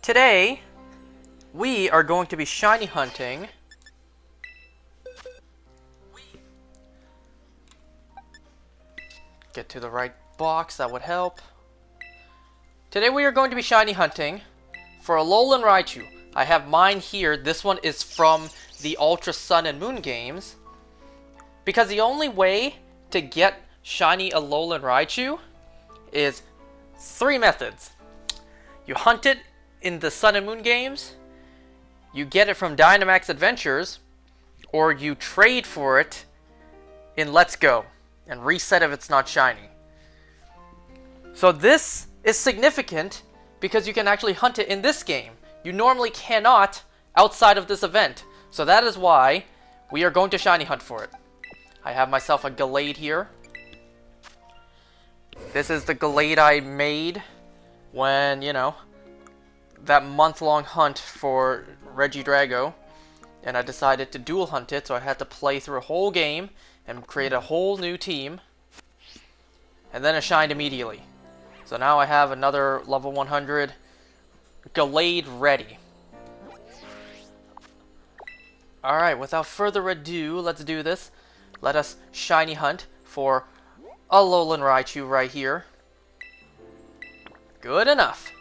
Today, we are going to be shiny hunting. Get to the right box, that would help. Today we are going to be shiny hunting for Alolan Raichu. I have mine here. This one is from the Ultra Sun and Moon games. Because the only way to get shiny Alolan Raichu is 3 methods. You hunt it in the Sun and Moon games, you get it from Dynamax Adventures, or you trade for it in Let's Go and reset if it's not shiny. So this is significant because you can actually hunt it in this game. You normally cannot outside of this event. So that is why we are going to shiny hunt for it. I have myself a Gallade here. This is the Gallade I made when, you know, that month-long hunt for Regidrago. And I decided to dual hunt it, so I had to play through a whole game and create a whole new team. And then it shined immediately. So now I have another level 100 Gallade ready. Alright, without further ado, let's do this. Let us shiny hunt for Alolan Raichu right here. Good enough.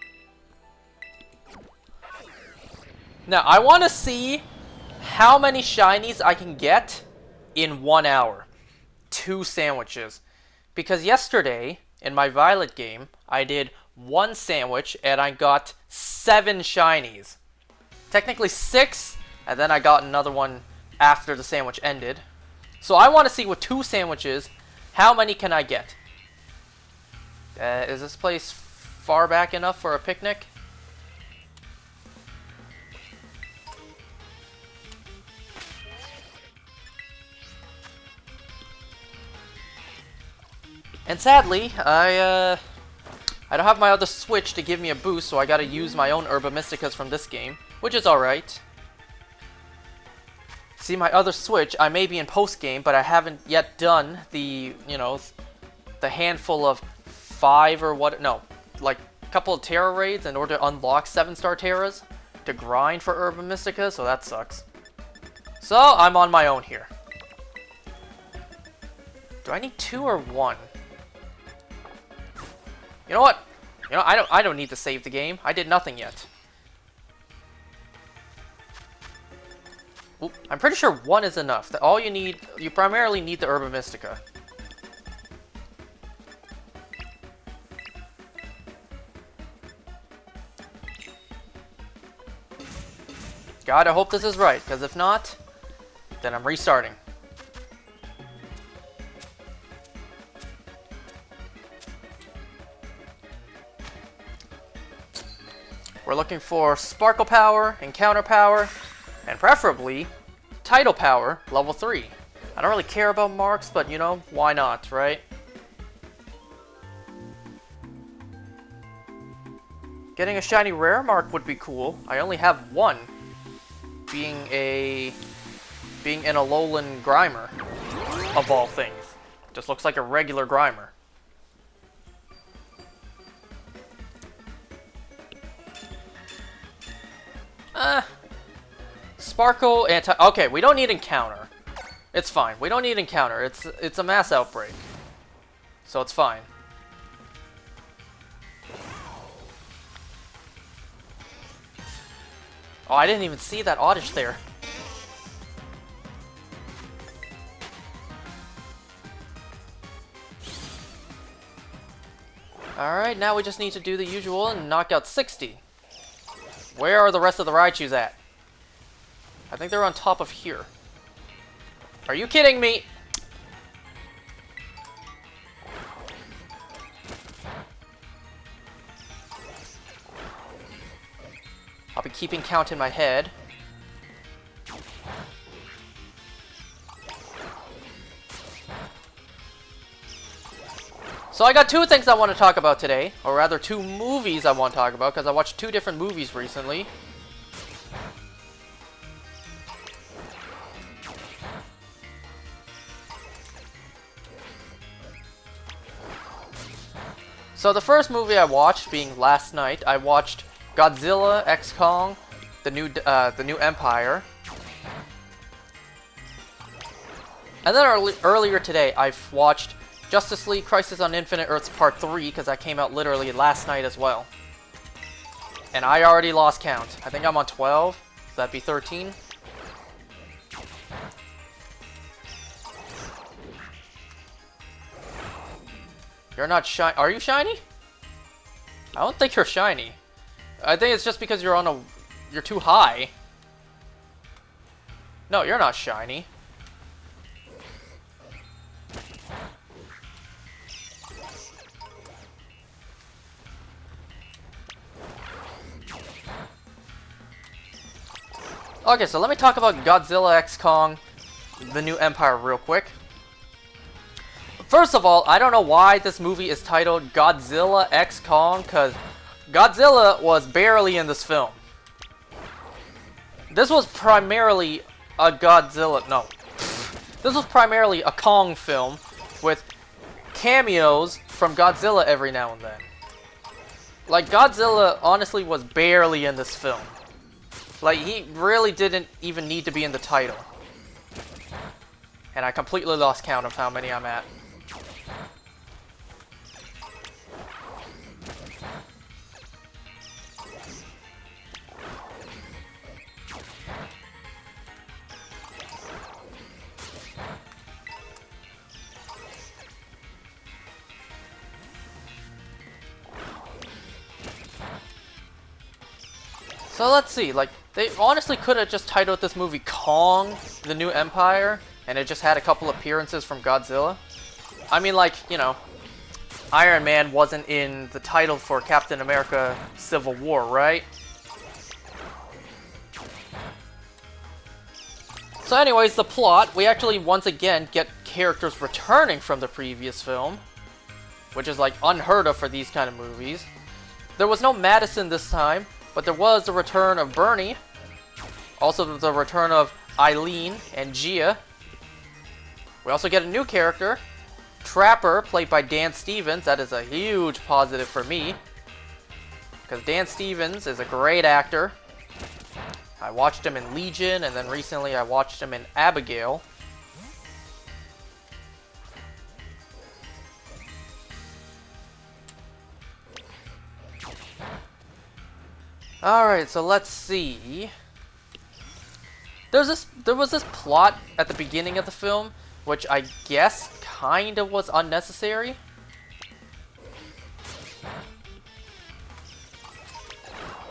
Now, I want to see how many shinies I can get in 1 hour. 2 sandwiches. Because yesterday, in my Violet game, I did 1 sandwich and I got 7 shinies. Technically 6, and then I got another one after the sandwich ended. So I want to see with 2 sandwiches, how many can I get? Is this place far back enough for a picnic? And sadly, I don't have my other Switch to give me a boost, so I gotta use my own Herba Mysticas from this game, which is alright. See, my other Switch, I may be in post-game, but I haven't yet done the, you know, the handful of 5 or what, no, like a couple of Terra raids in order to unlock 7-star Terras to grind for Herba Mystica, so that sucks. So, I'm on my own here. Do I need 2 or 1? You know what? You know, I don't need to save the game. I did nothing yet. Oop, I'm pretty sure 1 is enough. All you need, you primarily need the Herba Mystica. God, I hope this is right, because if not, then I'm restarting. We're looking for Sparkle Power, Encounter Power, and preferably Tidal Power, level 3. I don't really care about marks, but you know, why not, right? Getting a shiny rare mark would be cool. I only have 1, being an Alolan Grimer, of all things. Just looks like a regular Grimer. Sparkle anti. Okay, we don't need Encounter. It's fine. We don't need Encounter. It's a mass outbreak, so it's fine. Oh, I didn't even see that Oddish there. Alright, now we just need to do the usual and knock out 60. Where are the rest of the Raichus at? I think they're on top of here. Are you kidding me? I'll be keeping count in my head. So I got 2 things I want to talk about today, or rather 2 movies I want to talk about, because I watched 2 different movies recently. So the first movie I watched, being last night, I watched Godzilla X Kong, the new Empire. And then earlier today, I've watched Justice League Crisis on Infinite Earths Part 3, because that came out literally last night as well. And I already lost count. I think I'm on 12. So that'd be 13. You're not shiny. Are you shiny? I don't think you're shiny. I think it's just because you're too high. No, you're not shiny. Okay, so let me talk about Godzilla X Kong, the new Empire real quick. First of all, I don't know why this movie is titled Godzilla X Kong, because Godzilla was barely in this film. This was primarily a This was primarily a Kong film with cameos from Godzilla every now and then. Like, Godzilla honestly was barely in this film. Like, he really didn't even need to be in the title. And I completely lost count of how many I'm at. So let's see, like, they honestly could have just titled this movie Kong, the New Empire, and it just had a couple appearances from Godzilla. I mean, like, you know, Iron Man wasn't in the title for Captain America Civil War, right? So anyways, the plot, we actually once again get characters returning from the previous film, which is like unheard of for these kind of movies. There was no Madison this time, but there was the return of Bernie, also the return of Eileen and Gia. We also get a new character, Trapper, played by Dan Stevens. That is a huge positive for me, because Dan Stevens is a great actor. I watched him in Legion, and then recently I watched him in Abigail. Alright, so let's see. There was this plot at the beginning of the film, which I guess kind of was unnecessary.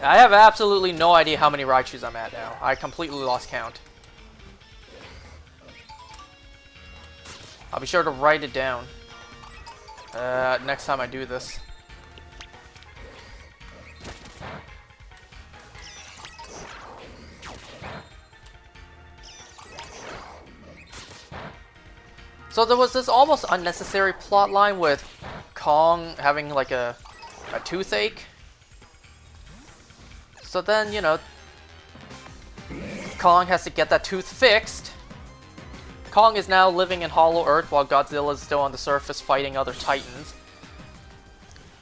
I have absolutely no idea how many Raichus I'm at now. I completely lost count. I'll be sure to write it down next time I do this. So there was this almost unnecessary plot line with Kong having like a toothache. So then, you know, Kong has to get that tooth fixed. Kong is now living in Hollow Earth while Godzilla is still on the surface fighting other Titans.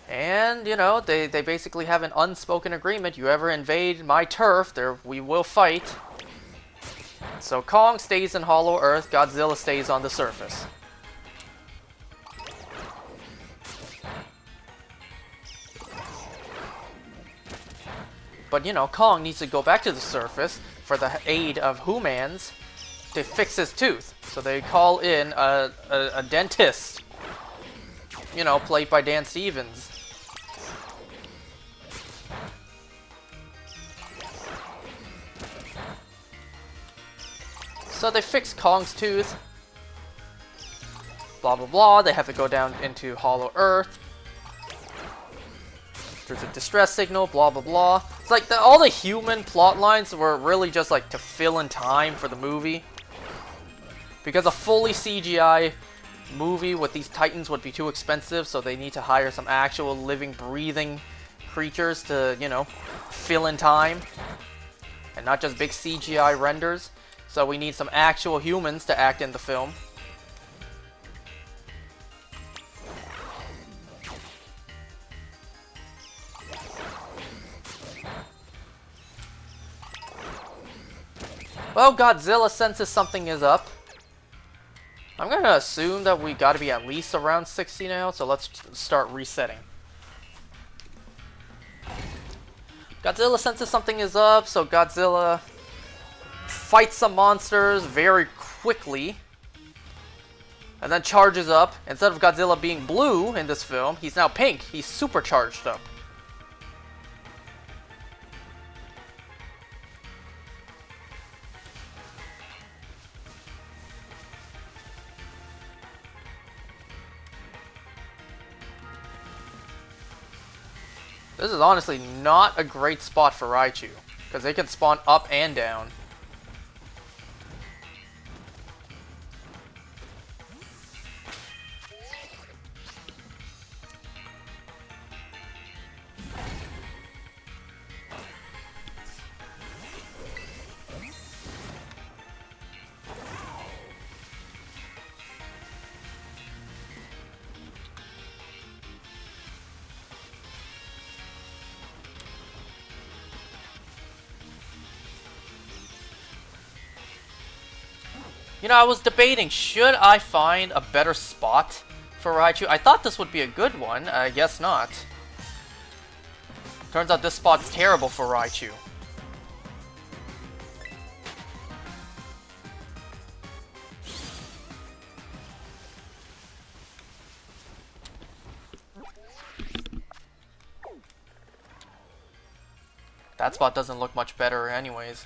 And, you know, they basically have an unspoken agreement. You ever invade my turf, we will fight. So Kong stays in Hollow Earth, Godzilla stays on the surface. But, you know, Kong needs to go back to the surface for the aid of humans to fix his tooth. So they call in a dentist, you know, played by Dan Stevens. So they fix Kong's tooth. Blah blah blah, they have to go down into Hollow Earth. There's a distress signal, blah blah blah. It's like all the human plot lines were really just like to fill in time for the movie. Because a fully CGI movie with these Titans would be too expensive, so they need to hire some actual living, breathing creatures to, you know, fill in time. And not just big CGI renders. So we need some actual humans to act in the film. Well, Godzilla senses something is up. I'm gonna assume that we gotta be at least around 60 now, so let's start resetting. Godzilla senses something is up, so Godzilla fights some monsters very quickly. And then charges up. Instead of Godzilla being blue in this film, he's now pink. He's supercharged up. This is honestly not a great spot for Raichu, because they can spawn up and down. You know, I was debating, should I find a better spot for Raichu? I thought this would be a good one. I guess not. Turns out this spot's terrible for Raichu. That spot doesn't look much better anyways.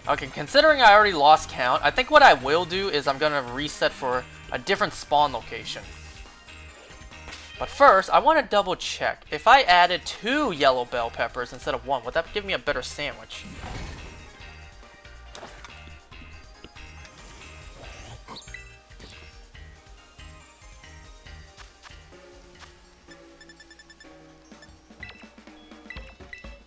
Okay, considering I already lost count, I think what I will do is I'm gonna reset for a different spawn location. But first, I want to double check. If I added 2 yellow bell peppers instead of 1, would that give me a better sandwich?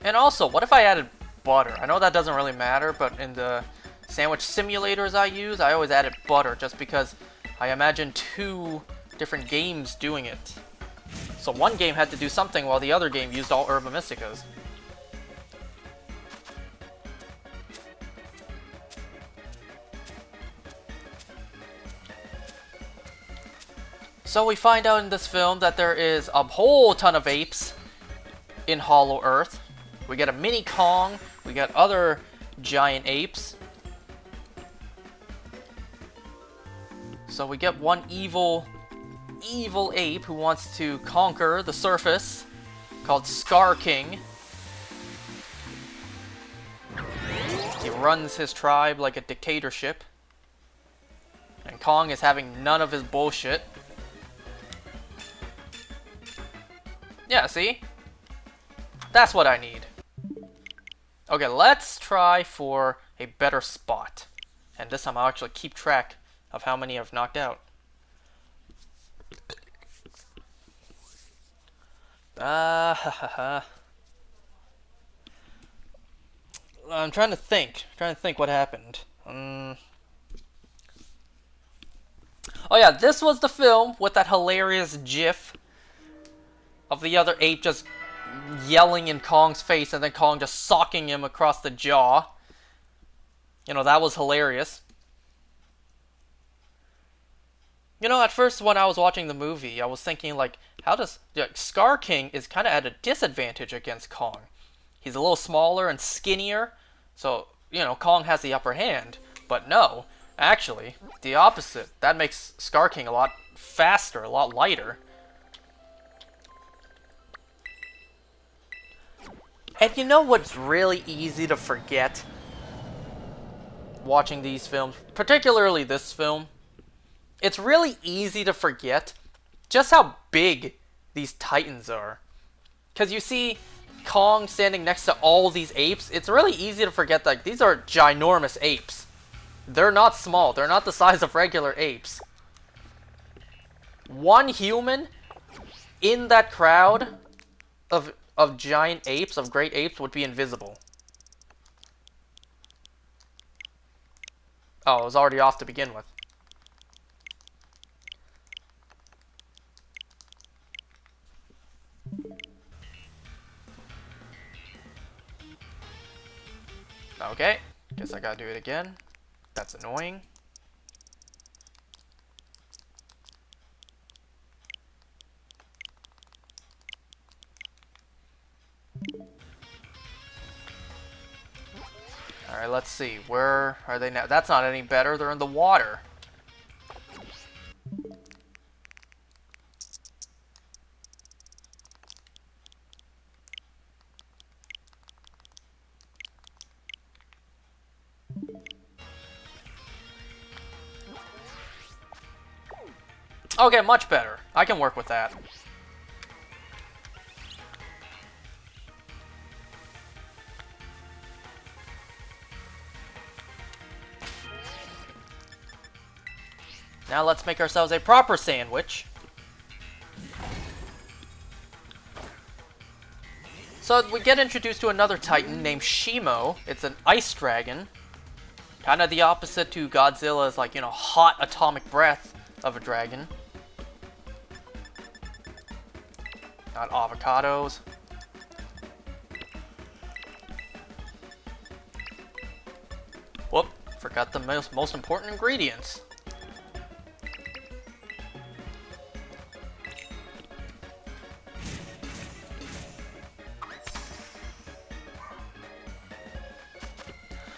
And also, what if I added butter? I know that doesn't really matter, but in the sandwich simulators I use, I always added butter just because I imagine 2 different games doing it. So one game had to do something while the other game used all Herba Mysticas. So we find out in this film that there is a whole ton of apes in Hollow Earth. We get a mini Kong, we get other giant apes. So we get one evil ape who wants to conquer the surface, called Scar King. He runs his tribe like a dictatorship. And Kong is having none of his bullshit. Yeah, see? That's what I need. Okay, let's try for a better spot. And this time I'll actually keep track of how many I've knocked out. I'm trying to think. What happened. Oh yeah, this was the film with that hilarious gif of the other ape just yelling in Kong's face and then Kong just socking him across the jaw. You know, that was hilarious. You know, at first when I was watching the movie, I was thinking, like, how does... Scar King is kind of at a disadvantage against Kong. He's a little smaller and skinnier, so, you know, Kong has the upper hand. But no, actually, the opposite. That makes Scar King a lot faster, a lot lighter. And you know what's really easy to forget watching these films, particularly this film? It's really easy to forget just how big these titans are. Because you see Kong standing next to all these apes, it's really easy to forget that these are ginormous apes. They're not small, they're not the size of regular apes. One human in that crowd of giant apes, of great apes, would be invisible. Oh, it was already off to begin with. Okay, guess I gotta do it again. That's annoying. Alright, let's see. Where are they now? That's not any better. They're in the water. Okay, much better. I can work with that. Now let's make ourselves a proper sandwich. So we get introduced to another Titan named Shimo. It's an ice dragon. Kind of the opposite to Godzilla's, like, you know, hot atomic breath of a dragon. Not avocados. Whoop, forgot the most important ingredients.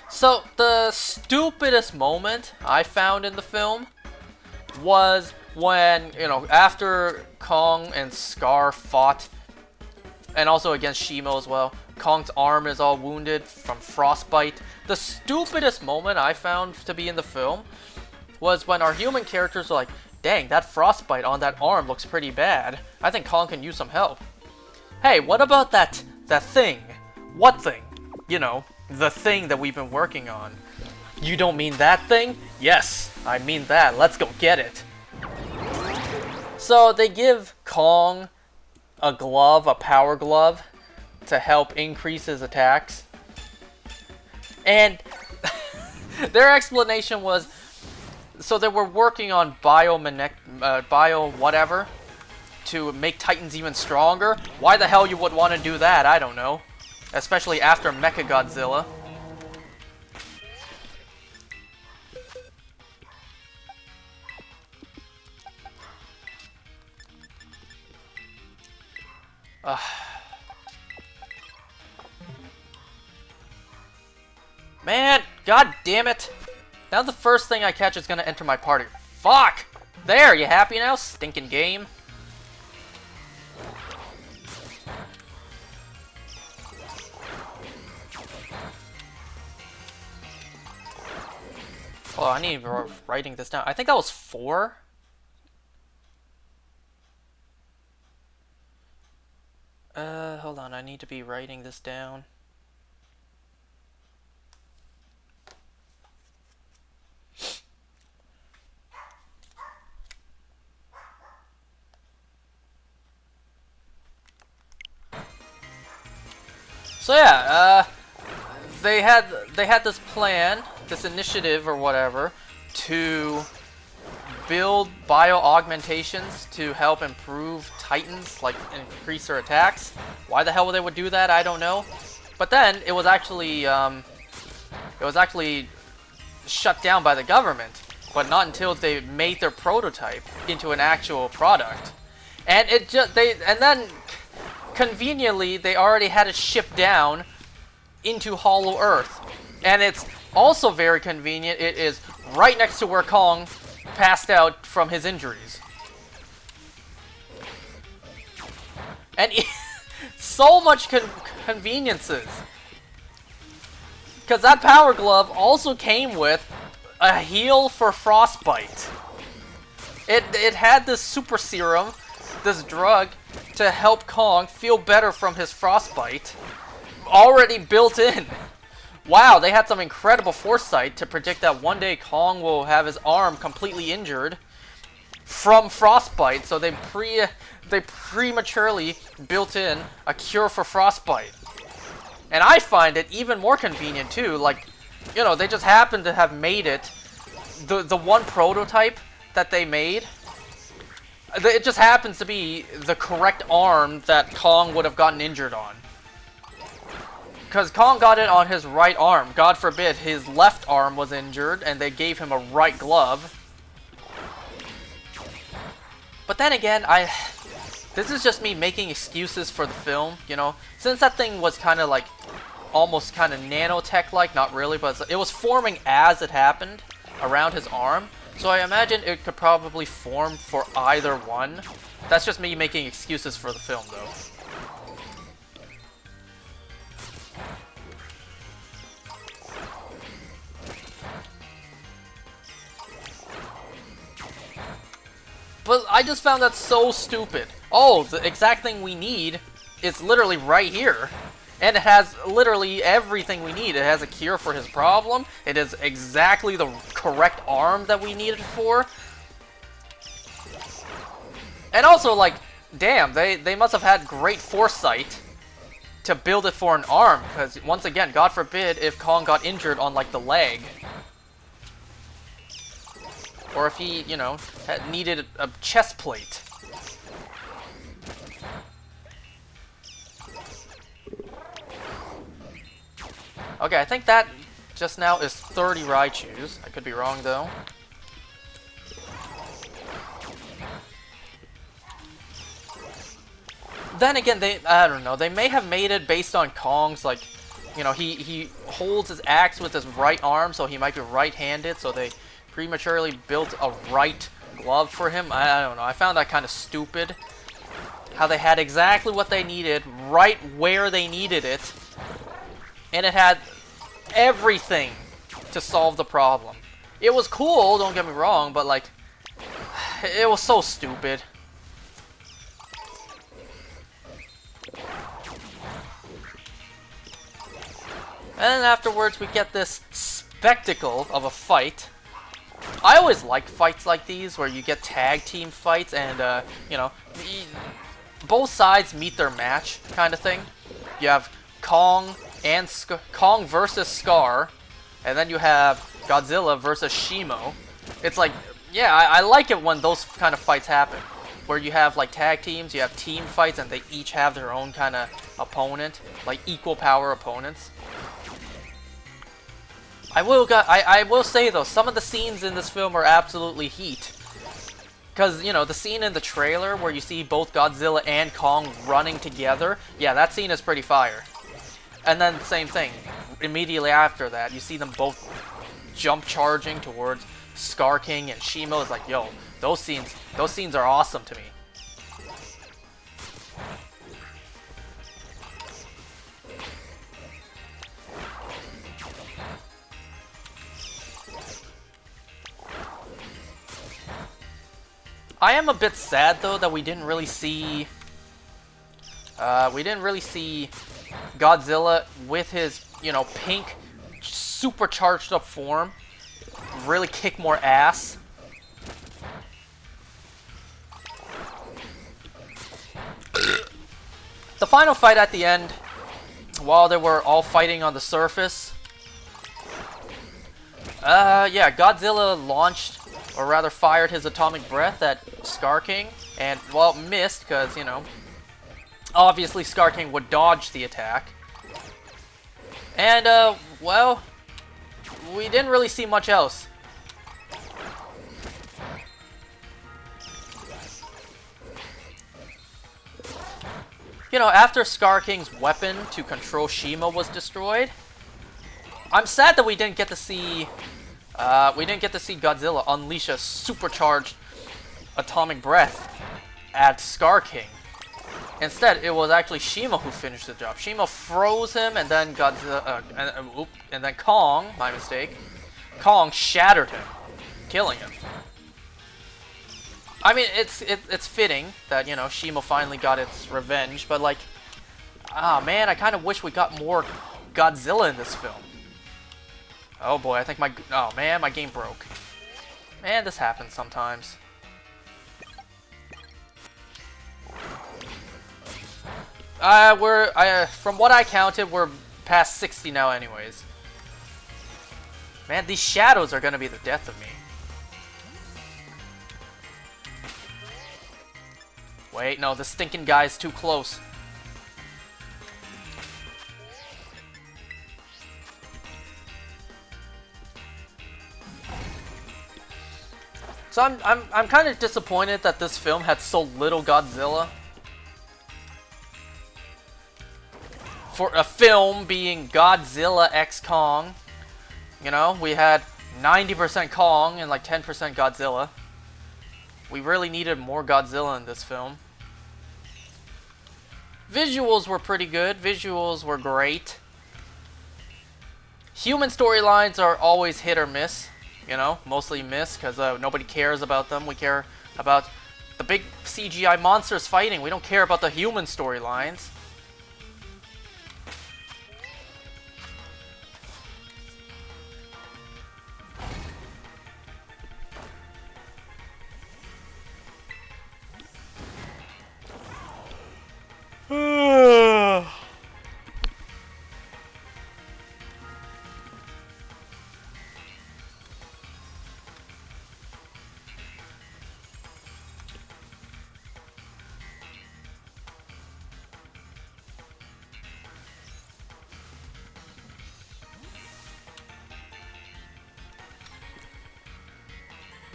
So, the stupidest moment I found in the film was when, you know, after Kong and Scar fought, and also against Shimo as well, Kong's arm is all wounded from frostbite. The stupidest moment I found to be in the film was when our human characters were like, dang, that frostbite on that arm looks pretty bad. I think Kong can use some help. Hey, what about that thing? What thing? You know, the thing that we've been working on. You don't mean that thing? Yes, I mean that. Let's go get it. So they give Kong a glove, a power glove, to help increase his attacks. And their explanation was, so they were working on bio whatever to make Titans even stronger. Why the hell you would want to do that? I don't know. Especially after Mechagodzilla. Man, god damn it. Now the first thing I catch is gonna enter my party. Fuck! There, you happy now, stinking game? Oh, I need to be writing this down. I think that was 4. Hold on. I need to be writing this down. So yeah, they had this plan, this initiative or whatever, to build bio-augmentations to help improve Titans, like increase their attacks. Why the hell they would do that, I don't know. But then it was actually shut down by the government, but not until they made their prototype into an actual product. And then conveniently they already had it shipped down into Hollow Earth. And it's also very convenient, it is right next to where Kong passed out from his injuries. And so much conveniences. Because that Power Glove also came with a heal for frostbite. It had this super serum, this drug, to help Kong feel better from his frostbite, already built in. Wow, they had some incredible foresight to predict that one day Kong will have his arm completely injured from frostbite, so they prematurely built in a cure for frostbite. And I find it even more convenient too, like, you know, they just happen to have made it, the one prototype that they made, it just happens to be the correct arm that Kong would have gotten injured on. Because Kong got it on his right arm. God forbid his left arm was injured and they gave him a right glove. But then again, this is just me making excuses for the film, you know? Since that thing was kind of like, almost kind of nanotech-like, not really, but it was forming as it happened around his arm. So I imagine it could probably form for either one. That's just me making excuses for the film, though. But I just found that so stupid. Oh, the exact thing we need is literally right here. And it has literally everything we need. It has a cure for his problem. It is exactly the correct arm that we needed for. And also, like, damn, they must have had great foresight to build it for an arm. Because, once again, God forbid if Kong got injured on, like, the leg. Or if he, you know, needed a chest plate. Okay, I think that just now is 30 Raichus. I could be wrong, though. Then again, I don't know, they may have made it based on Kong's, like, you know, he holds his axe with his right arm, so he might be right-handed, so they prematurely built a right glove for him. I don't know. I found that kind of stupid. How they had exactly what they needed, right where they needed it. And it had everything to solve the problem. It was cool, don't get me wrong, but like, it was so stupid. And then afterwards we get this spectacle of a fight. I always like fights like these where you get tag team fights and, you know, both sides meet their match kind of thing. You have Kong and Kong versus Scar, and then you have Godzilla versus Shimo. It's like, yeah, I like it when those kind of fights happen. Where you have like tag teams, you have team fights, and they each have their own kind of opponent, like equal power opponents. I will say though, some of the scenes in this film are absolutely heat. Because, you know, the scene in the trailer where you see both Godzilla and Kong running together, yeah, that scene is pretty fire. And then same thing, immediately after that, you see them both jump charging towards Scar King and Shimo. It's like, yo, those scenes are awesome to me. I am a bit sad though that we didn't really see Godzilla with his, you know, pink supercharged up form really kick more ass. The final fight at the end, while they were all fighting on the surface, yeah, Godzilla launched, or rather fired his atomic breath at Scar King, and, well, missed, because, you know, obviously Scar King would dodge the attack. And, well, we didn't really see much else. You know, after Scar King's weapon to control Shimo was destroyed, I'm sad that we didn't get to see Godzilla unleash a supercharged atomic breath at Scar King. Instead, it was actually Shimo who finished the job. Shimo froze him, and then Godzilla, and then Kong, my mistake, Kong shattered him, killing him. I mean, it's fitting that, you know, Shimo finally got its revenge, but like, ah man, I kind of wish we got more Godzilla in this film. Oh boy, I think oh man, my game broke. Man, this happens sometimes. From what I counted, we're past 60 now anyways. Man, these shadows are gonna be the death of me. Wait, no, this stinking guy is too close. So I'm kind of disappointed that this film had so little Godzilla. For a film being Godzilla x Kong, you know, we had 90% Kong and like 10% Godzilla. We really needed more Godzilla in this film. Visuals were pretty good. Visuals were great. Human storylines are always hit or miss. You know, mostly miss because nobody cares about them. We care about the big CGI monsters fighting. We don't care about the human storylines.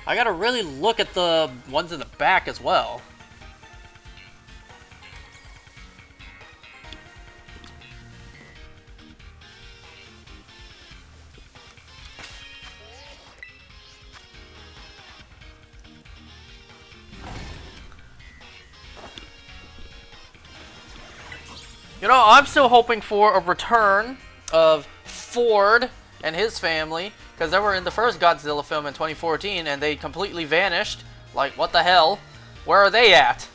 I gotta really look at the ones in the back as well. You know, I'm still hoping for a return of Ford and his family, because they were in the first Godzilla film in 2014 and they completely vanished. Like, what the hell? Where are they at?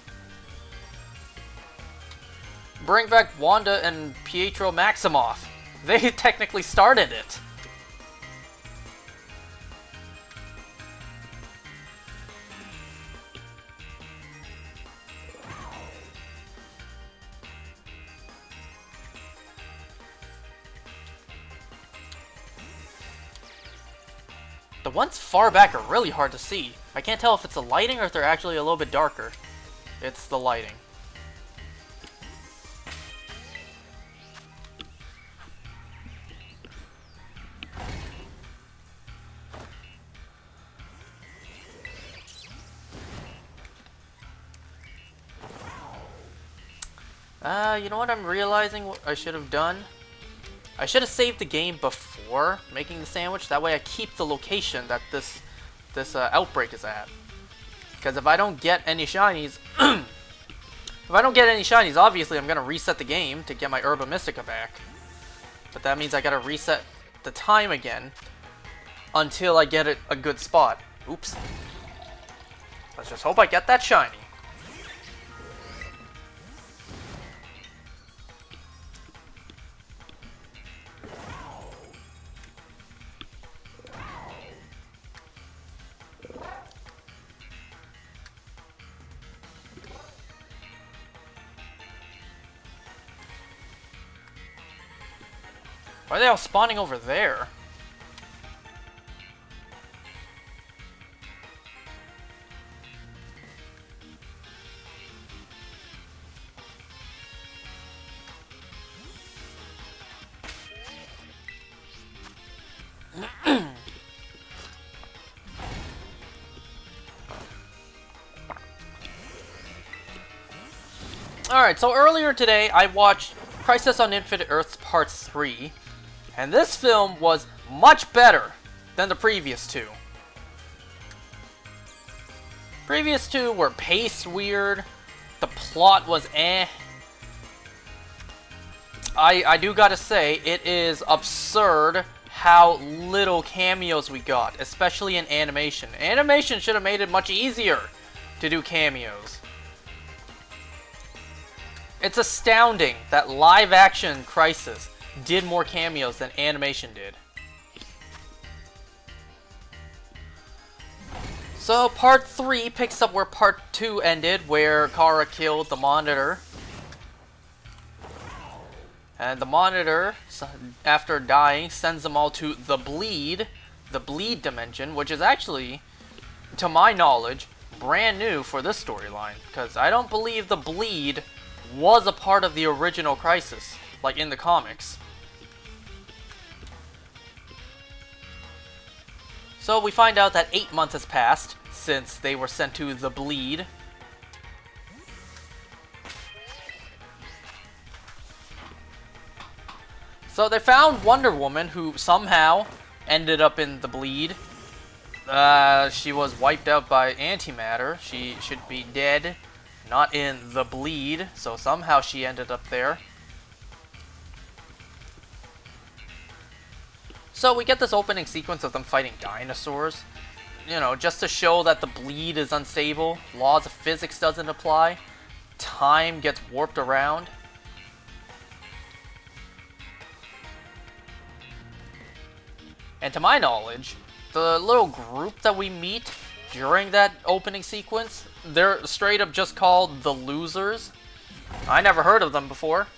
Bring back Wanda and Pietro Maximoff. They technically started it. The ones far back are really hard to see. I can't tell if it's the lighting or if they're actually a little bit darker. It's the lighting. You know what I'm realizing what I should have done? I should have saved the game before making the sandwich. That way I keep the location that this outbreak is at. Because if I don't get any shinies, obviously I'm gonna reset the game to get my Herba Mystica back. But that means I gotta reset the time again until I get it a good spot. Oops. Let's just hope I get that shiny. Why are they all spawning over there? Alright, so earlier today I watched Crisis on Infinite Earths Part 3. And this film was much better than the previous two. Previous two were paced weird. The plot was eh. I do gotta say, it is absurd how little cameos we got, especially in animation. Animation should have made it much easier to do cameos. It's astounding that live-action Crisis did more cameos than animation did. So part 3 picks up where part 2 ended, where Kara killed the Monitor. And the Monitor, after dying, sends them all to the Bleed dimension, which is actually, to my knowledge, brand new for this storyline. Because I don't believe the Bleed was a part of the original Crisis, like in the comics. So we find out that 8 months has passed since they were sent to the bleed. So they found Wonder Woman, who somehow ended up in the bleed. She was wiped out by antimatter. She should be dead, not in the bleed. So somehow she ended up there. So we get this opening sequence of them fighting dinosaurs. You know, just to show that the bleed is unstable. Laws of physics doesn't apply. Time gets warped around. And to my knowledge, the little group that we meet during that opening sequence, they're straight up just called the Losers. I never heard of them before.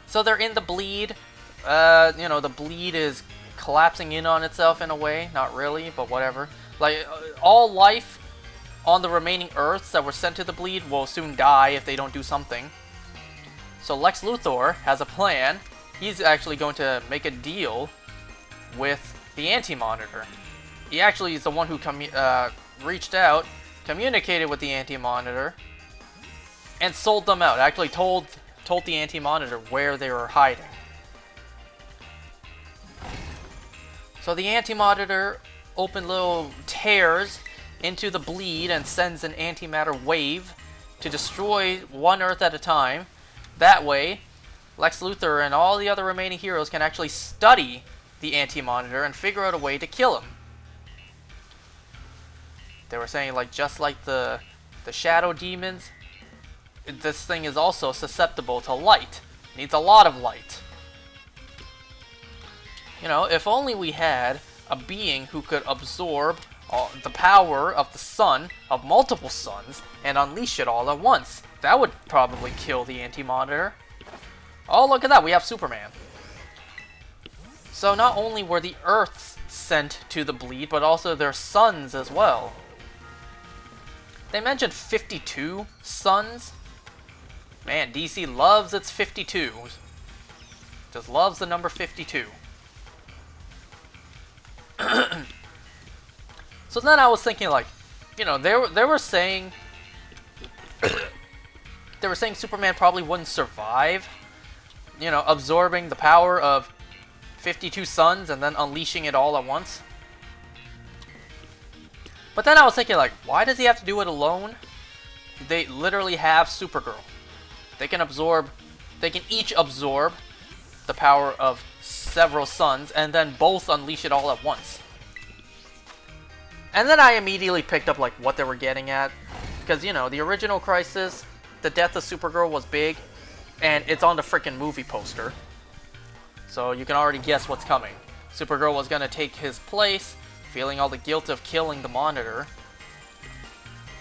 So they're in the bleed. You know, the bleed is collapsing in on itself in a way. Not really, but whatever. Like, all life on the remaining Earths that were sent to the bleed will soon die if they don't do something. So Lex Luthor has a plan. He's actually going to make a deal with the Anti-Monitor. He actually is the one who reached out, communicated with the Anti-Monitor, and sold them out. Actually told the Anti-Monitor where they were hiding. So the Anti-Monitor opened little tears into the bleed and sends an antimatter wave to destroy one Earth at a time. That way, Lex Luthor and all the other remaining heroes can actually study the Anti-Monitor and figure out a way to kill him. They were saying, like, just like the shadow demons, this thing is also susceptible to light. Needs a lot of light. You know, if only we had a being who could absorb the power of the sun, of multiple suns, and unleash it all at once. That would probably kill the Anti-Monitor. Oh, look at that, we have Superman. So not only were the Earths sent to the bleed, but also their suns as well. They mentioned 52 suns. Man, DC loves its 52. Just loves the number 52. So then I was thinking, like, you know, they were saying Superman probably wouldn't survive, you know, absorbing the power of 52 suns and then unleashing it all at once. But then I was thinking, like, why does he have to do it alone? They literally have Supergirl. They can each absorb the power of several suns and then both unleash it all at once. And then I immediately picked up, like, what they were getting at. Because, you know, the original Crisis, the death of Supergirl was big, and it's on the frickin' movie poster. So you can already guess what's coming. Supergirl was gonna take his place, feeling all the guilt of killing the Monitor.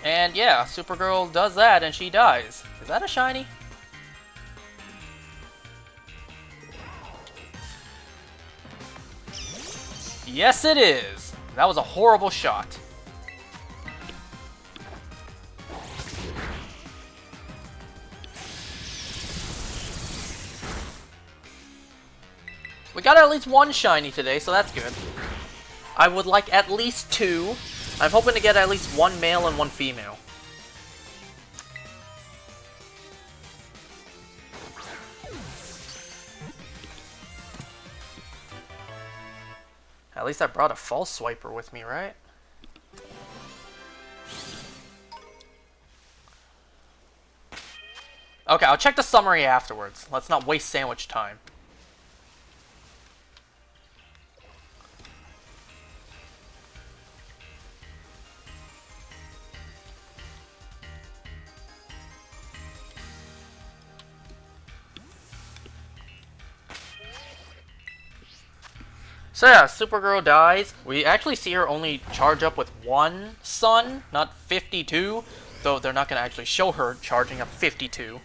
And yeah, Supergirl does that and she dies. Is that a shiny? Yes, it is! That was a horrible shot. We got at least one shiny today, so that's good. I would like at least two. I'm hoping to get at least one male and one female. At least I brought a false swiper with me, right? Okay, I'll check the summary afterwards. Let's not waste sandwich time. So yeah, Supergirl dies. We actually see her only charge up with one sun, not 52. Though they're not going to actually show her charging up 52.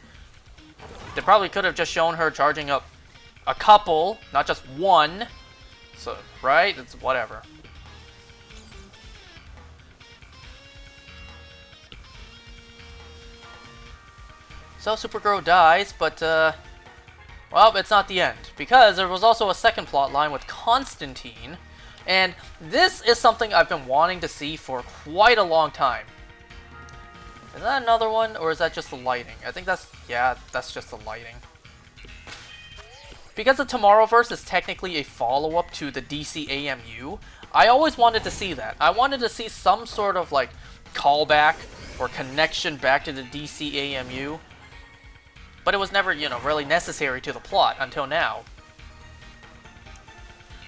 They probably could have just shown her charging up a couple, not just one. So, right? It's whatever. So Supergirl dies, but Well, it's not the end, because there was also a second plot line with Constantine, and this is something I've been wanting to see for quite a long time. Is that another one, or is that just the lighting? I think that's, yeah, that's just the lighting. Because the Tomorrowverse is technically a follow-up to the DC AMU, I always wanted to see that. I wanted to see some sort of, like, callback or connection back to the DC AMU, but it was never, you know, really necessary to the plot until now.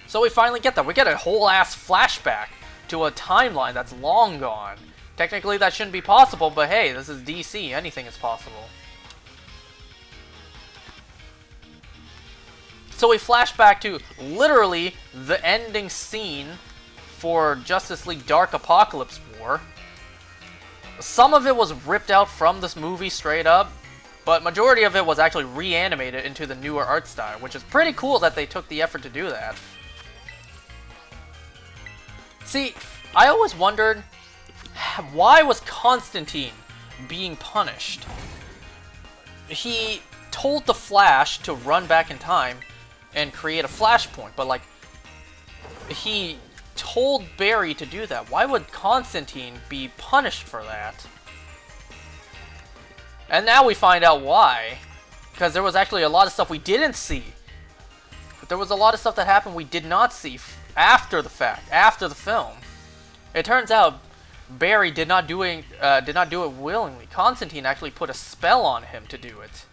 So we finally get that. We get a whole ass flashback to a timeline that's long gone. Technically that shouldn't be possible, but hey, this is DC. Anything is possible. So we flash back to literally the ending scene for Justice League Dark Apocalypse War. Some of it was ripped out from this movie straight up, but majority of it was actually reanimated into the newer art style, which is pretty cool that they took the effort to do that. See, I always wondered, why was Constantine being punished? He told the Flash to run back in time and create a flashpoint, but like, he told Barry to do that. Why would Constantine be punished for that? And now we find out why. Because there was actually a lot of stuff we didn't see. But there was a lot of stuff that happened we did not see after the fact, after the film. It turns out Barry did not do it willingly. Constantine actually put a spell on him to do it.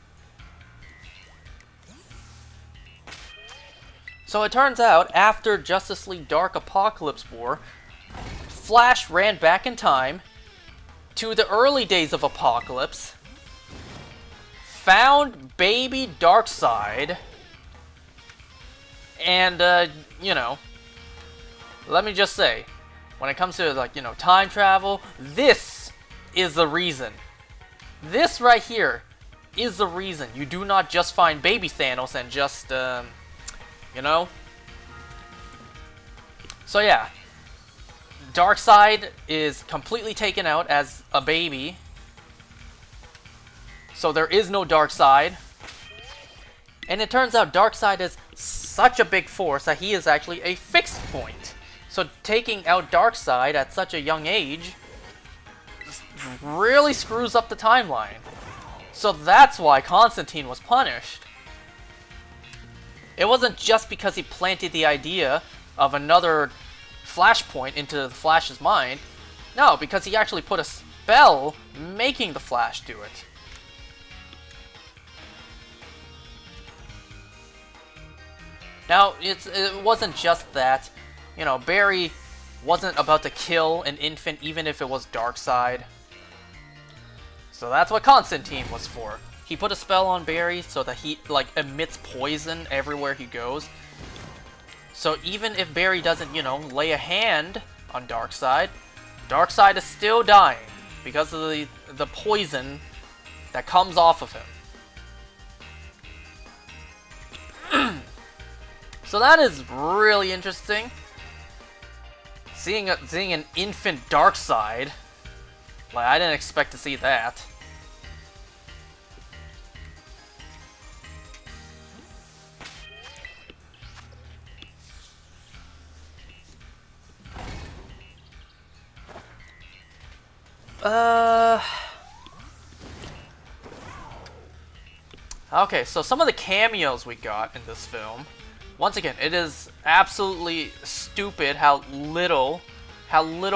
So it turns out, after Justice League Dark Apocalypse War, Flash ran back in time to the early days of Apocalypse, found baby Darkseid, and, you know, let me just say, when it comes to, like, you know, time travel, this is the reason. This right here is the reason. You do not just find baby Thanos and just, you know? So yeah, Darkseid is completely taken out as a baby. So there is no Darkseid. And it turns out Darkseid is such a big force that he is actually a fixed point. So taking out Darkseid at such a young age really screws up the timeline. So that's why Constantine was punished. It wasn't just because he planted the idea of another flashpoint into the Flash's mind. No, because he actually put a spell making the Flash do it. Now, it wasn't just that. You know, Barry wasn't about to kill an infant even if it was Darkseid. So that's what Constantine was for. He put a spell on Barry so that he, like, emits poison everywhere he goes. So even if Barry doesn't, you know, lay a hand on Darkseid, Darkseid is still dying because of the poison that comes off of him. So that is really interesting. Seeing an infant Darkseid, like, I didn't expect to see that. Okay, so some of the cameos we got in this film. Once again, it is absolutely stupid how little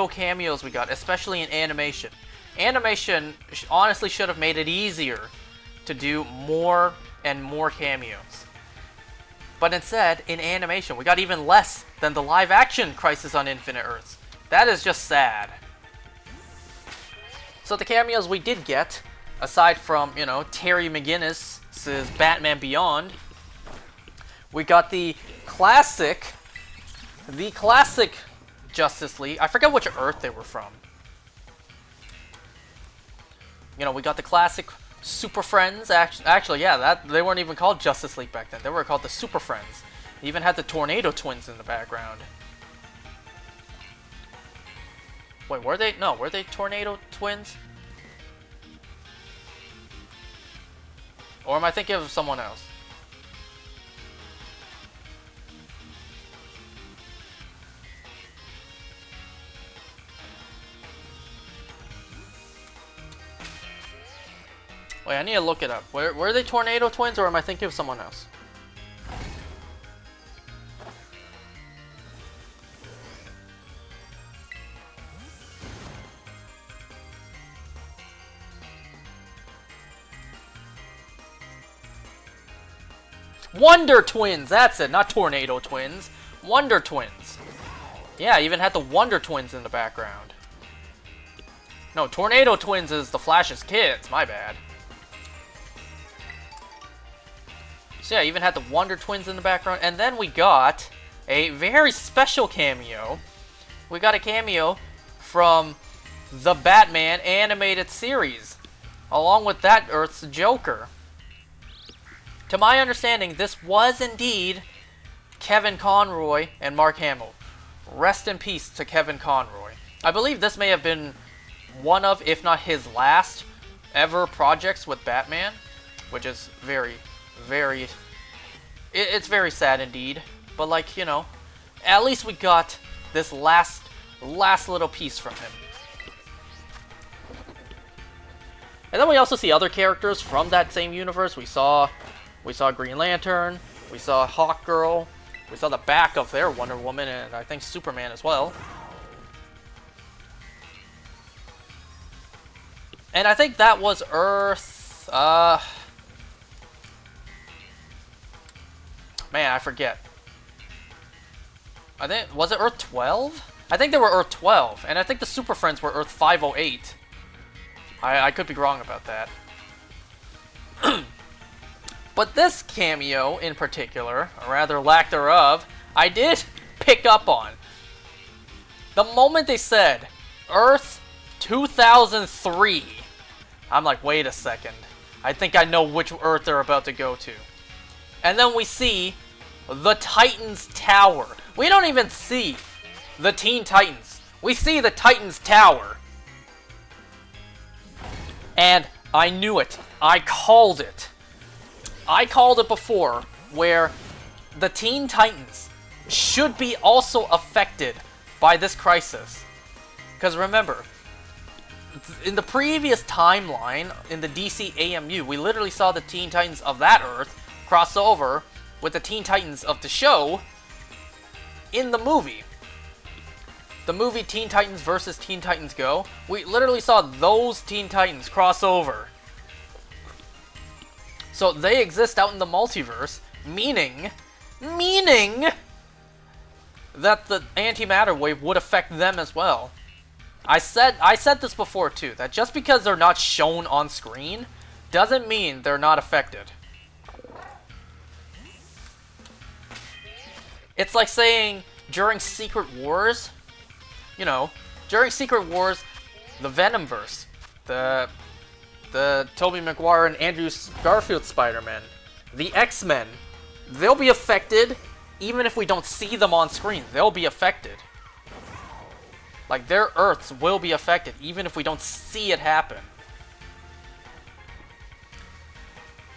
cameos we got, especially in animation. Animation honestly should have made it easier to do more and more cameos. But instead, in animation, we got even less than the live-action Crisis on Infinite Earths. That is just sad. So the cameos we did get, aside from, you know, Terry McGinnis's Batman Beyond, we got the classic Justice League. I forget which Earth they were from. You know, we got the classic Super Friends. Actually, yeah, they weren't even called Justice League back then. They were called the Super Friends. They even had the Tornado Twins in the background. Wait, were they? No, were they Tornado Twins? Or am I thinking of someone else? Wait, I need to look it up. Were they Tornado Twins, or am I thinking of someone else? Wonder Twins! That's it, not Tornado Twins. Wonder Twins. Yeah, I even had the Wonder Twins in the background. No, Tornado Twins is the Flash's kids. My bad. So yeah, I even had the Wonder Twins in the background. And then we got a very special cameo. We got a cameo from the Batman animated series, along with that Earth's Joker. To my understanding, this was indeed Kevin Conroy and Mark Hamill. Rest in peace to Kevin Conroy. I believe this may have been one of, if not his last ever projects with Batman, which is very, very... It's very sad indeed. But like, you know, at least we got this last little piece from him. And then we also see other characters from that same universe. We saw Green Lantern, we saw Hawkgirl, we saw the back of their Wonder Woman, and I think Superman as well. And I think that was Earth... Man, I forget. I think... Was it Earth 12? I think they were Earth 12, and I think the Super Friends were Earth 508. I could be wrong about that. But this cameo in particular, or rather lack thereof, I did pick up on. The moment they said, Earth 2003, I'm like, wait a second. I think I know which Earth they're about to go to. And then we see the Titans Tower. We don't even see the Teen Titans. We see the Titans Tower. And I knew it. I called it. I called it before, where the Teen Titans should be also affected by this crisis. Because remember, in the previous timeline, in the DC AMU, we literally saw the Teen Titans of that Earth cross over with the Teen Titans of the show in the movie. The movie Teen Titans vs. Teen Titans Go, we literally saw those Teen Titans cross over. So they exist out in the multiverse, meaning that the antimatter wave would affect them as well. I said this before too, that just because they're not shown on screen doesn't mean they're not affected. It's like saying during Secret Wars, you know, during Secret Wars, the Venomverse, the Tobey Maguire and Andrew Garfield Spider-Man, the X-Men, they'll be affected even if we don't see them on screen. They'll be affected. Like, their Earths will be affected even if we don't see it happen.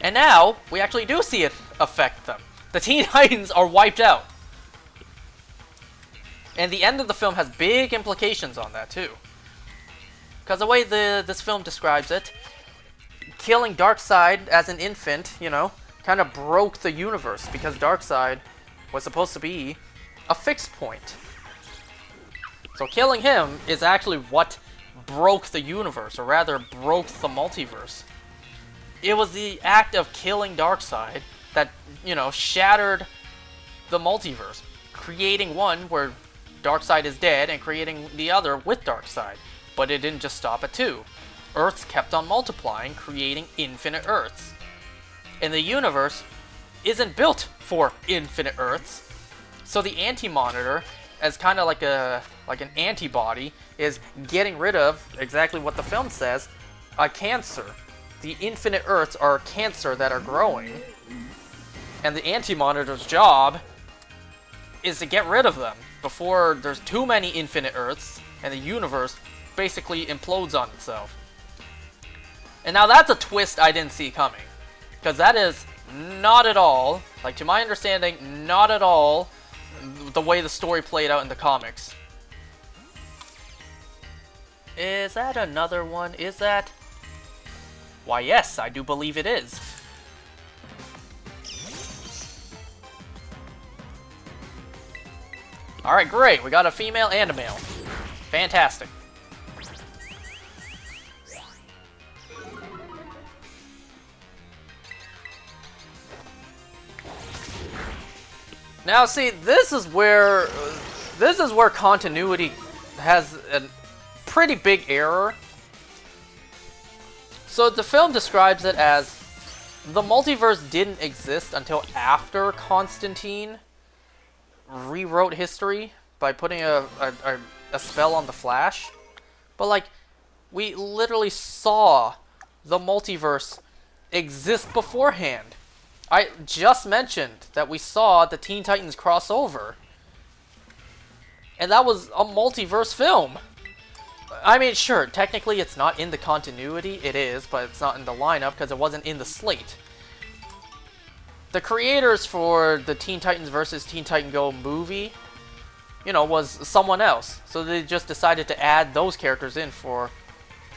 And now, we actually do see it affect them. The Teen Titans are wiped out. And the end of the film has big implications on that too. Because the way this film describes it, killing Darkseid as an infant, you know, kind of broke the universe because Darkseid was supposed to be a fixed point. So killing him is actually what broke the universe, or rather broke the multiverse. It was the act of killing Darkseid that, you know, shattered the multiverse, creating one where Darkseid is dead and creating the other with Darkseid. But it didn't just stop at two. Earths kept on multiplying, creating infinite Earths. And the universe isn't built for infinite Earths. So the Anti-Monitor, as kind of like an antibody, is getting rid of exactly what the film says, a cancer. The infinite Earths are cancer that are growing. And the Anti-Monitor's job is to get rid of them before there's too many infinite Earths and the universe basically implodes on itself. And now that's a twist I didn't see coming. Because that is not at all, like to my understanding, not at all the way the story played out in the comics. Is that another one? Is that... Why, yes, I do believe it is. Alright, great. We got a female and a male. Fantastic. Now, see, this is where continuity has a pretty big error. So the film describes it as the multiverse didn't exist until after Constantine rewrote history by putting a spell on the Flash. But, like, we literally saw the multiverse exist beforehand. I just mentioned that we saw the Teen Titans crossover. And that was a multiverse film. I mean, sure, technically it's not in the continuity. It is, but it's not in the lineup because it wasn't in the slate. The creators for the Teen Titans vs. Teen Titan Go movie, you know, was someone else. So they just decided to add those characters in for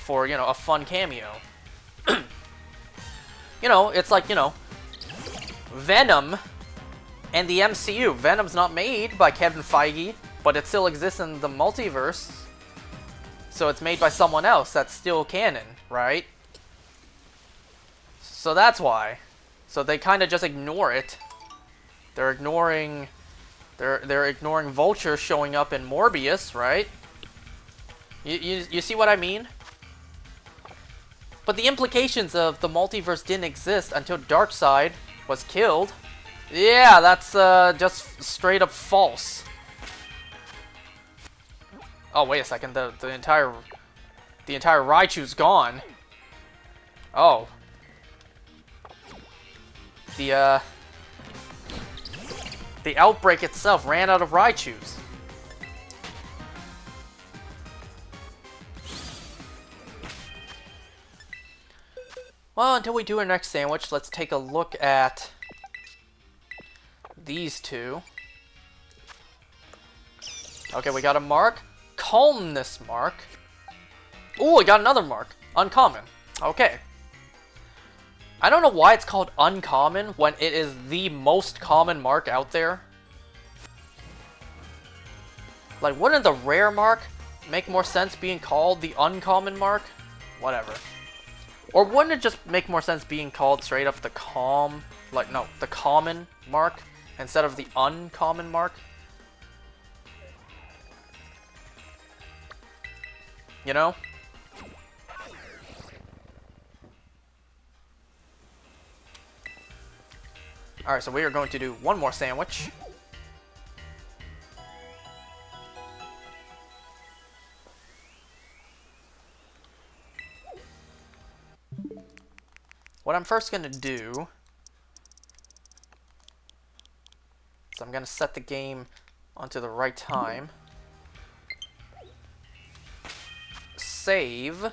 you know, a fun cameo. You know, it's like, you know, Venom and the MCU. Venom's not made by Kevin Feige, but it still exists in the multiverse. So it's made by someone else that's still canon, right? So that's why. So they kind of just ignore it. They're ignoring Vulture showing up in Morbius, right? You see what I mean? But the implications of the multiverse didn't exist until Darkseid was killed. Yeah, that's just straight up false. Oh, wait a second. The entire Raichu's gone. Oh. The outbreak itself ran out of Raichus. Well, until we do our next sandwich, let's take a look at these two. Okay, we got a mark. Calmness mark. Ooh, we got another mark. Uncommon. Okay. I don't know why it's called uncommon when it is the most common mark out there. Like, wouldn't the rare mark make more sense being called the uncommon mark? Whatever. Or wouldn't it just make more sense being called straight up the the common mark instead of the uncommon mark? You know? Alright, so we are going to do one more sandwich. What I'm first going to do is I'm going to set the game onto the right time. Save.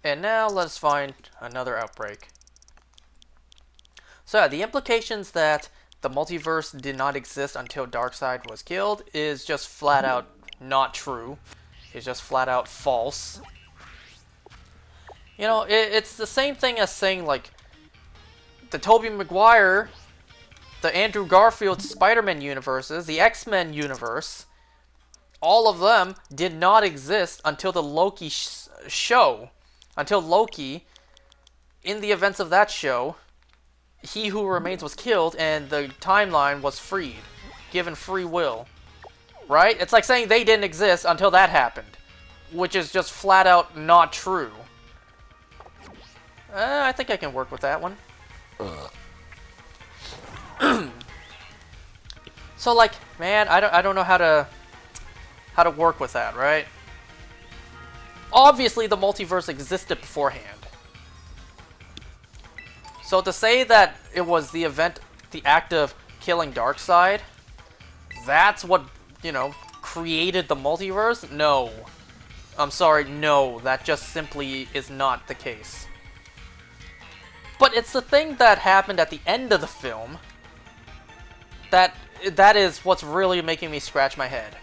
And now let's find another outbreak. So yeah, the implications that the multiverse did not exist until Darkseid was killed is just flat out not true. It's just flat out false. You know, it's the same thing as saying, like, the Tobey Maguire, the Andrew Garfield Spider-Man universes, the X-Men universe, all of them did not exist until the Loki show. Until Loki, in the events of that show, He Who Remains was killed and the timeline was freed, given free will. Right? It's like saying they didn't exist until that happened, which is just flat out not true. I think I can work with that one. So, like, man, I don't know how to work with that, right? Obviously, the multiverse existed beforehand. So to say that it was the act of killing Darkseid, that's what, you know, created the multiverse? No. I'm sorry, no. That just simply is not the case. But it's the thing that happened at the end of the film that is what's really making me scratch my head.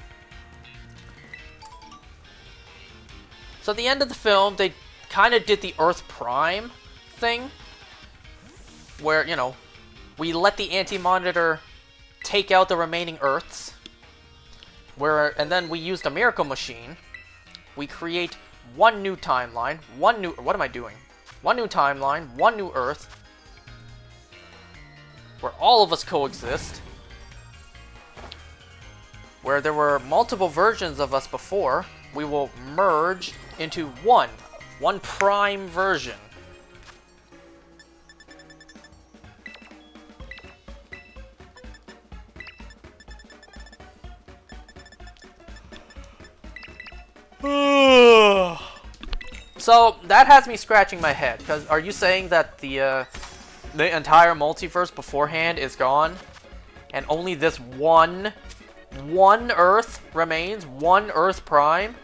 So at the end of the film, they kind of did the Earth Prime thing, where, you know, we let the Anti-Monitor take out the remaining Earths, and then we used a Miracle Machine. We create one new timeline, what am I doing? One new timeline, one new Earth, where all of us coexist, where there were multiple versions of us before. We will merge into one prime version. So that has me scratching my head, because are you saying that the entire multiverse beforehand is gone, and only this one Earth remains, one Earth Prime?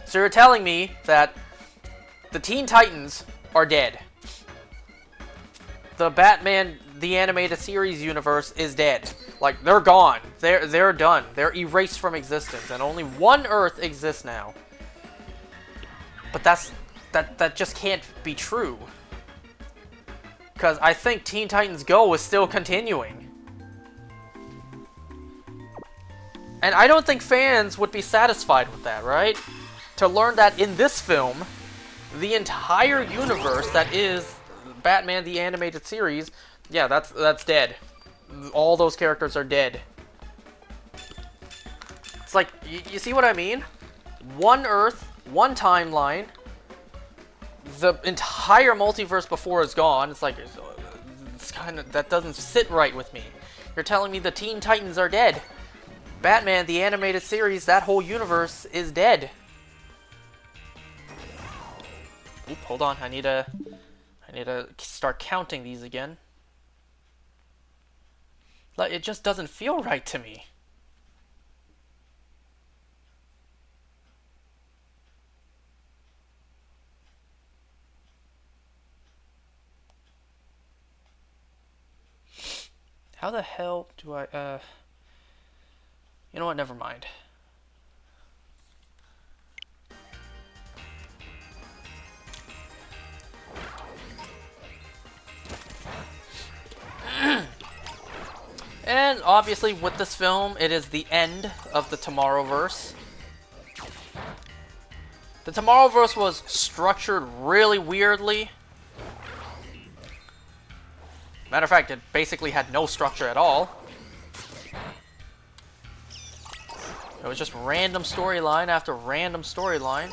So you're telling me that the Teen Titans are dead. The Batman the Animated Series universe is dead. Like, they're gone. They're done. They're erased from existence, and only one Earth exists now. But that just can't be true. Because I think Teen Titans Go is still continuing. And I don't think fans would be satisfied with that, right? To learn that in this film, the entire universe that is Batman the Animated Series, yeah, that's dead. All those characters are dead. It's like, you see what I mean? One Earth, one timeline. The entire multiverse before is gone. It's like, it's kind of, that doesn't sit right with me. You're telling me the Teen Titans are dead. Batman the Animated Series, that whole universe is dead. Oop, hold on. I need to start counting these again. Like, it just doesn't feel right to me. How the hell do I, you know what, never mind. And obviously with this film, it is the end of the Tomorrowverse. The Tomorrowverse was structured really weirdly. Matter of fact, it basically had no structure at all. It was just random storyline after random storyline.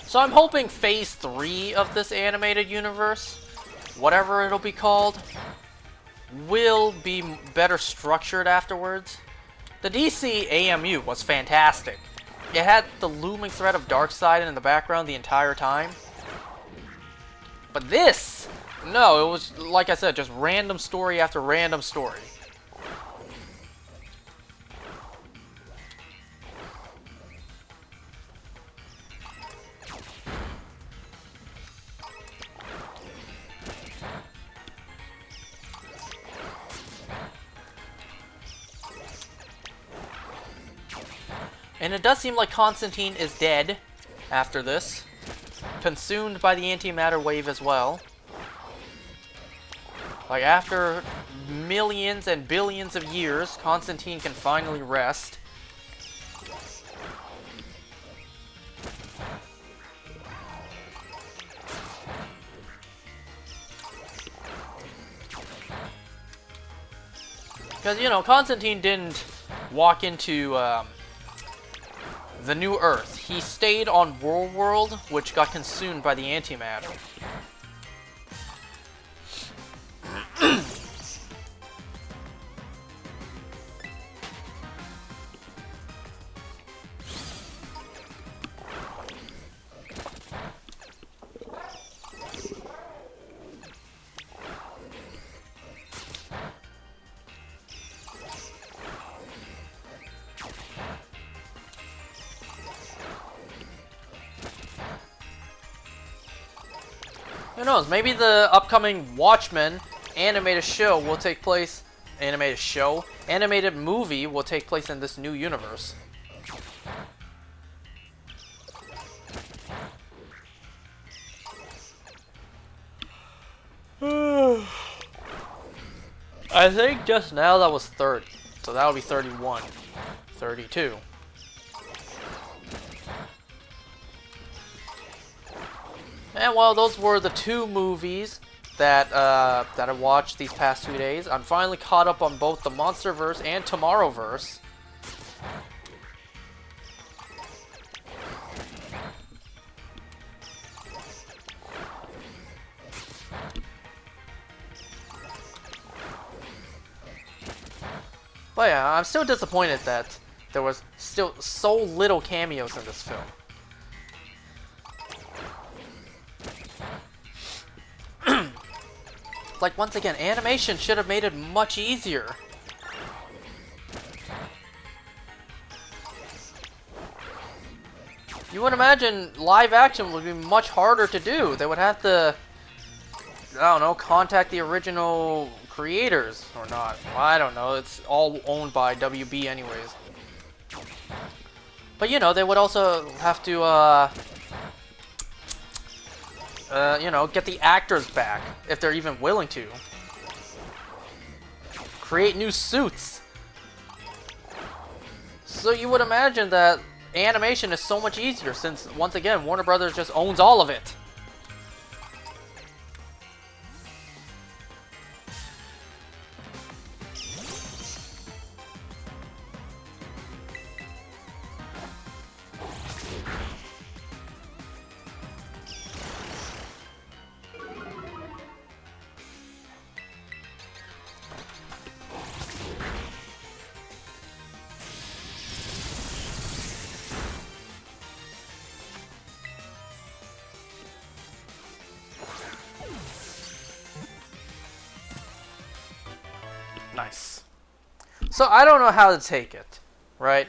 So I'm hoping Phase 3 of this animated universe, whatever it'll be called, will be better structured afterwards. The DC AMU was fantastic. It had the looming threat of Darkseid in the background the entire time. But this, no, it was, like I said, just random story after random story. And it does seem like Constantine is dead after this. Consumed by the antimatter wave as well. Like, after millions and billions of years, Constantine can finally rest. Because, you know, Constantine didn't walk into the new Earth. He stayed on World, which got consumed by the antimatter. Who knows? Maybe the upcoming Watchmen animated show will take place. Animated movie will take place in this new universe. I think just now that was 30. So that would be 31. 32. And well, those were the two movies that I watched these past 2 days. I'm finally caught up on both the MonsterVerse and Tomorrowverse. But yeah, I'm still disappointed that there was still so little cameos in this film. Like, once again, animation should have made it much easier. You would imagine live action would be much harder to do. They would have to, I don't know, contact the original creators or not. Well, I don't know. It's all owned by WB anyways. But you know, they would also have to, you know, get the actors back if they're even willing to. Create new suits. So you would imagine that animation is so much easier since, once again, Warner Brothers just owns all of it. Nice. So I don't know how to take it, right?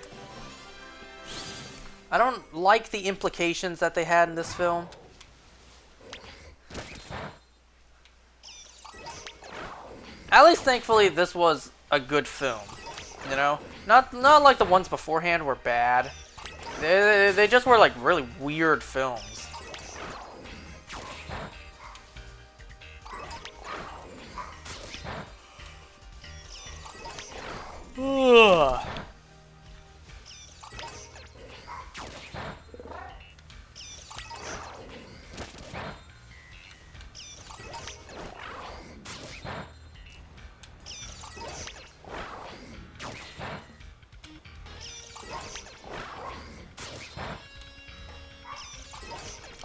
I don't like the implications that they had in this film. At least thankfully this was a good film, you know? Not like the ones beforehand were bad. They just were like really weird films. Ugh.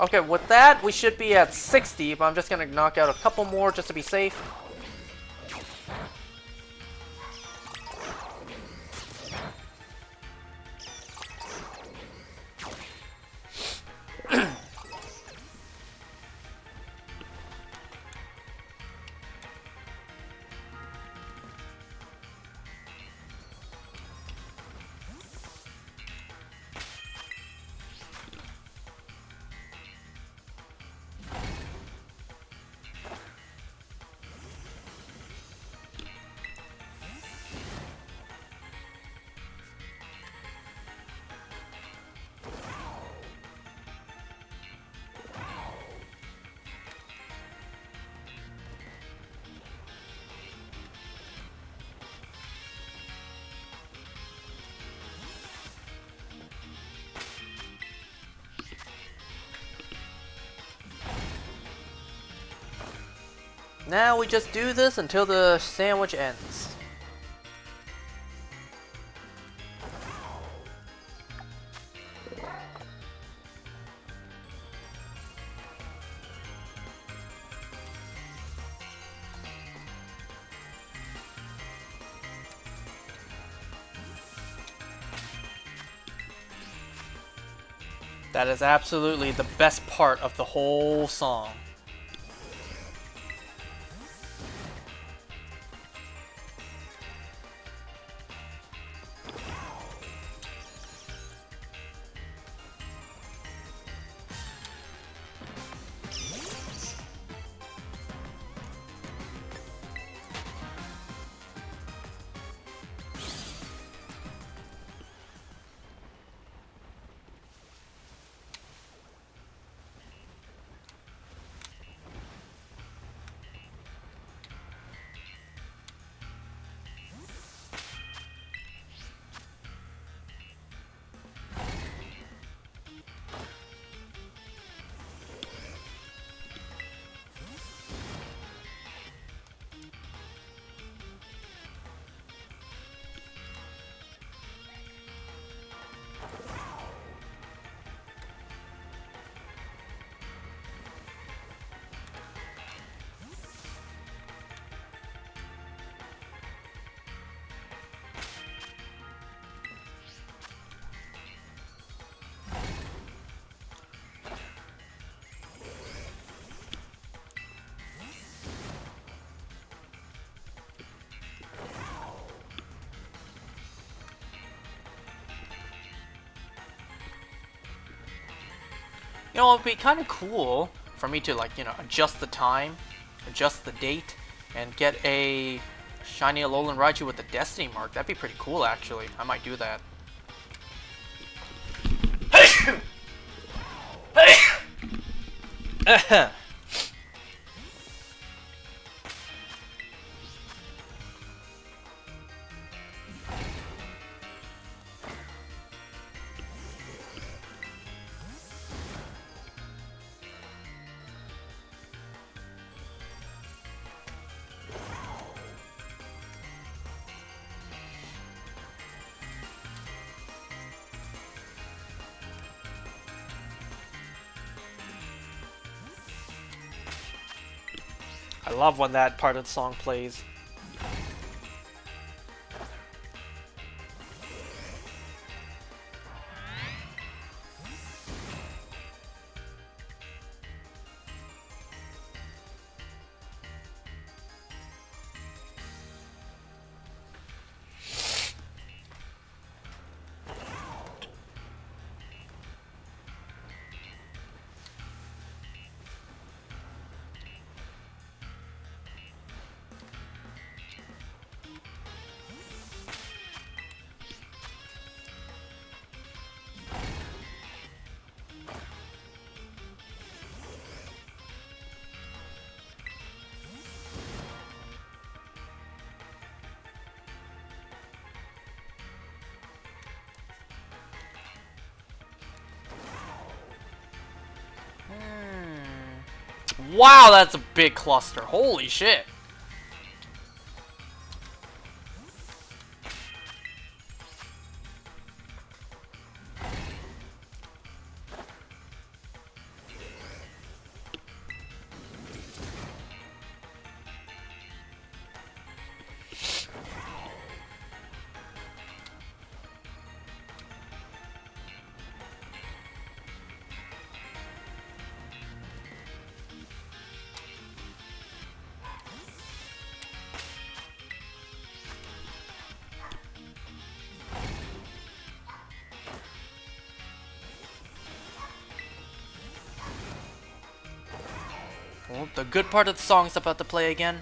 Okay, with that, we should be at 60, but I'm just gonna knock out a couple more just to be safe. Now we just do this until the sandwich ends. That is absolutely the best part of the whole song. You know, it'd be kind of cool for me to, like, you know, adjust the time, adjust the date, and get a shiny Alolan Raichu with the Destiny mark. That'd be pretty cool, actually. I might do that. I love when that part of the song plays. Wow, that's a big cluster. Holy shit. Oh, the good part of the song is about to play again.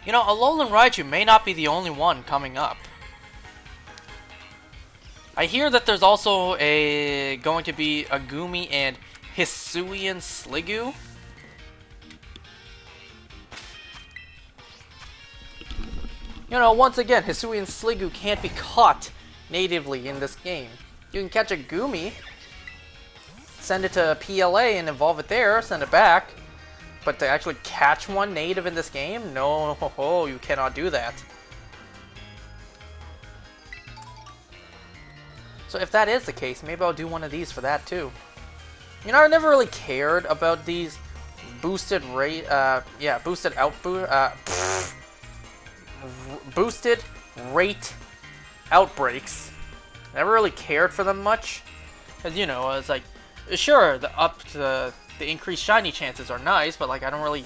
You know, Alolan Raichu may not be the only one coming up. I hear that there's also going to be a Gumi and Hisuian Sliggoo. You know, once again, Hisuian Sliggoo can't be caught natively in this game. You can catch a Gumi, send it to PLA and evolve it there, send it back. But to actually catch one native in this game? No, you cannot do that. So if that is the case, maybe I'll do one of these for that too. You know, I never really cared about these boosted boosted outboot, boosted rate outbreaks. Never really cared for them much. Because, you know, it's like, sure, the increased shiny chances are nice, but like I don't really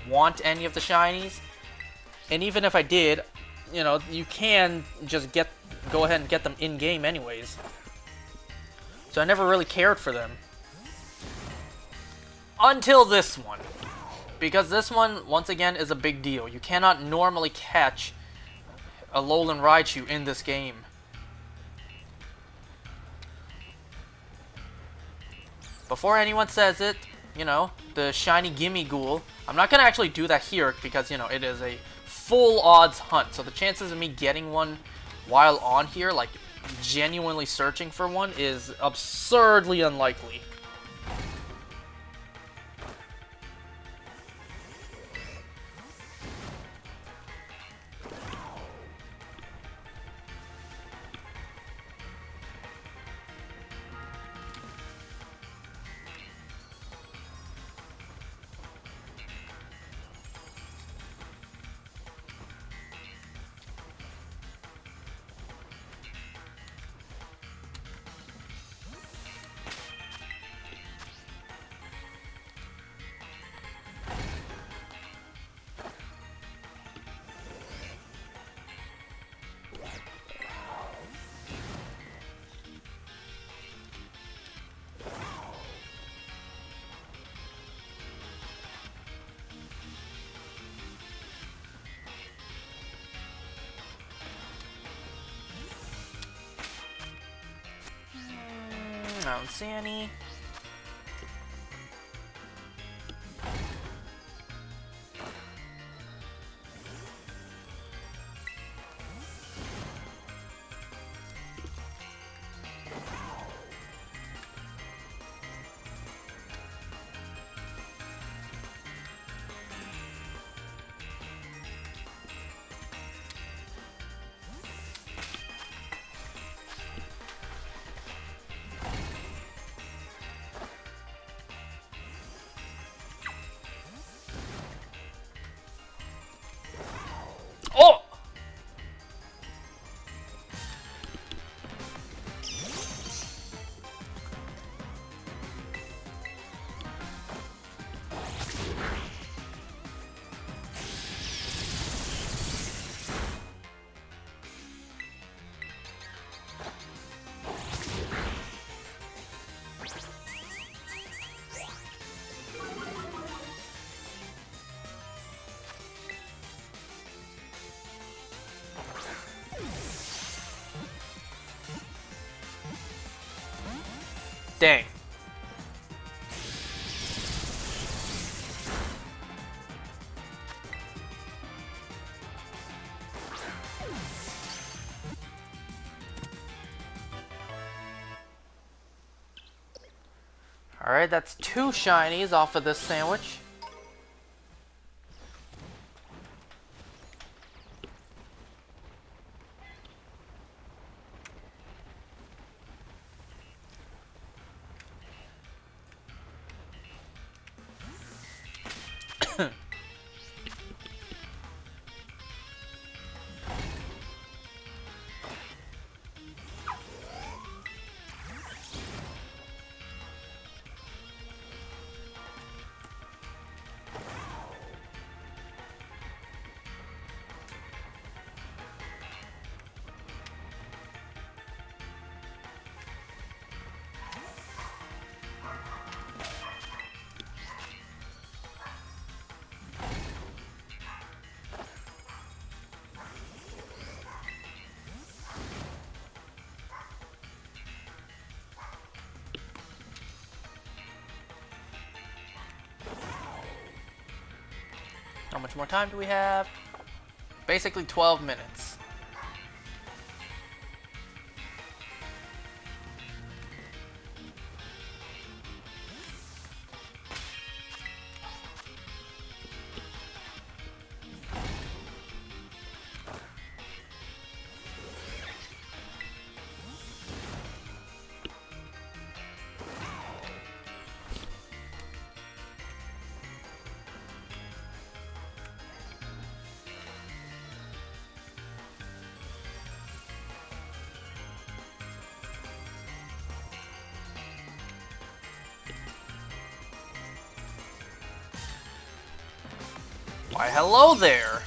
want any of the shinies. And even if I did, you know, you can just go ahead and get them in-game anyways. So I never really cared for them. Until this one. Because this one, once again, is a big deal. You cannot normally catch a Alolan Raichu in this game. Before anyone says it, you know, the shiny gimme ghoul. I'm not going to actually do that here because, you know, it is a full odds hunt. So the chances of me getting one while on here, like genuinely searching for one, is absurdly unlikely. I don't see any. Oh! Dang. Alright, that's 2 shinies off of this sandwich. How much more time do we have? Basically 12 minutes. Why, hello there!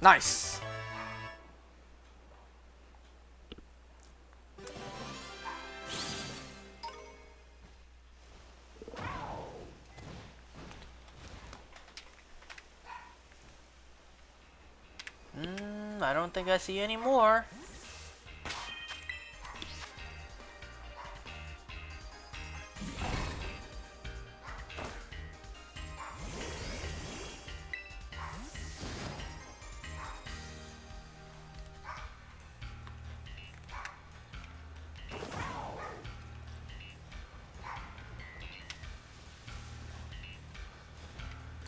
Nice! I don't think I see any more.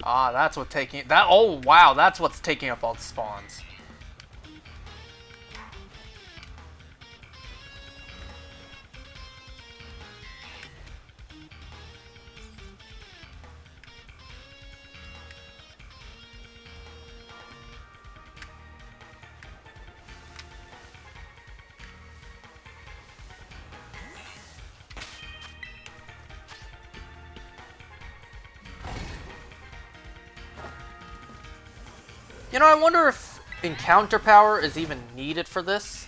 Ah, that's what taking that. Oh wow, that's what's taking up all the spawns. You know, I wonder if encounter power is even needed for this.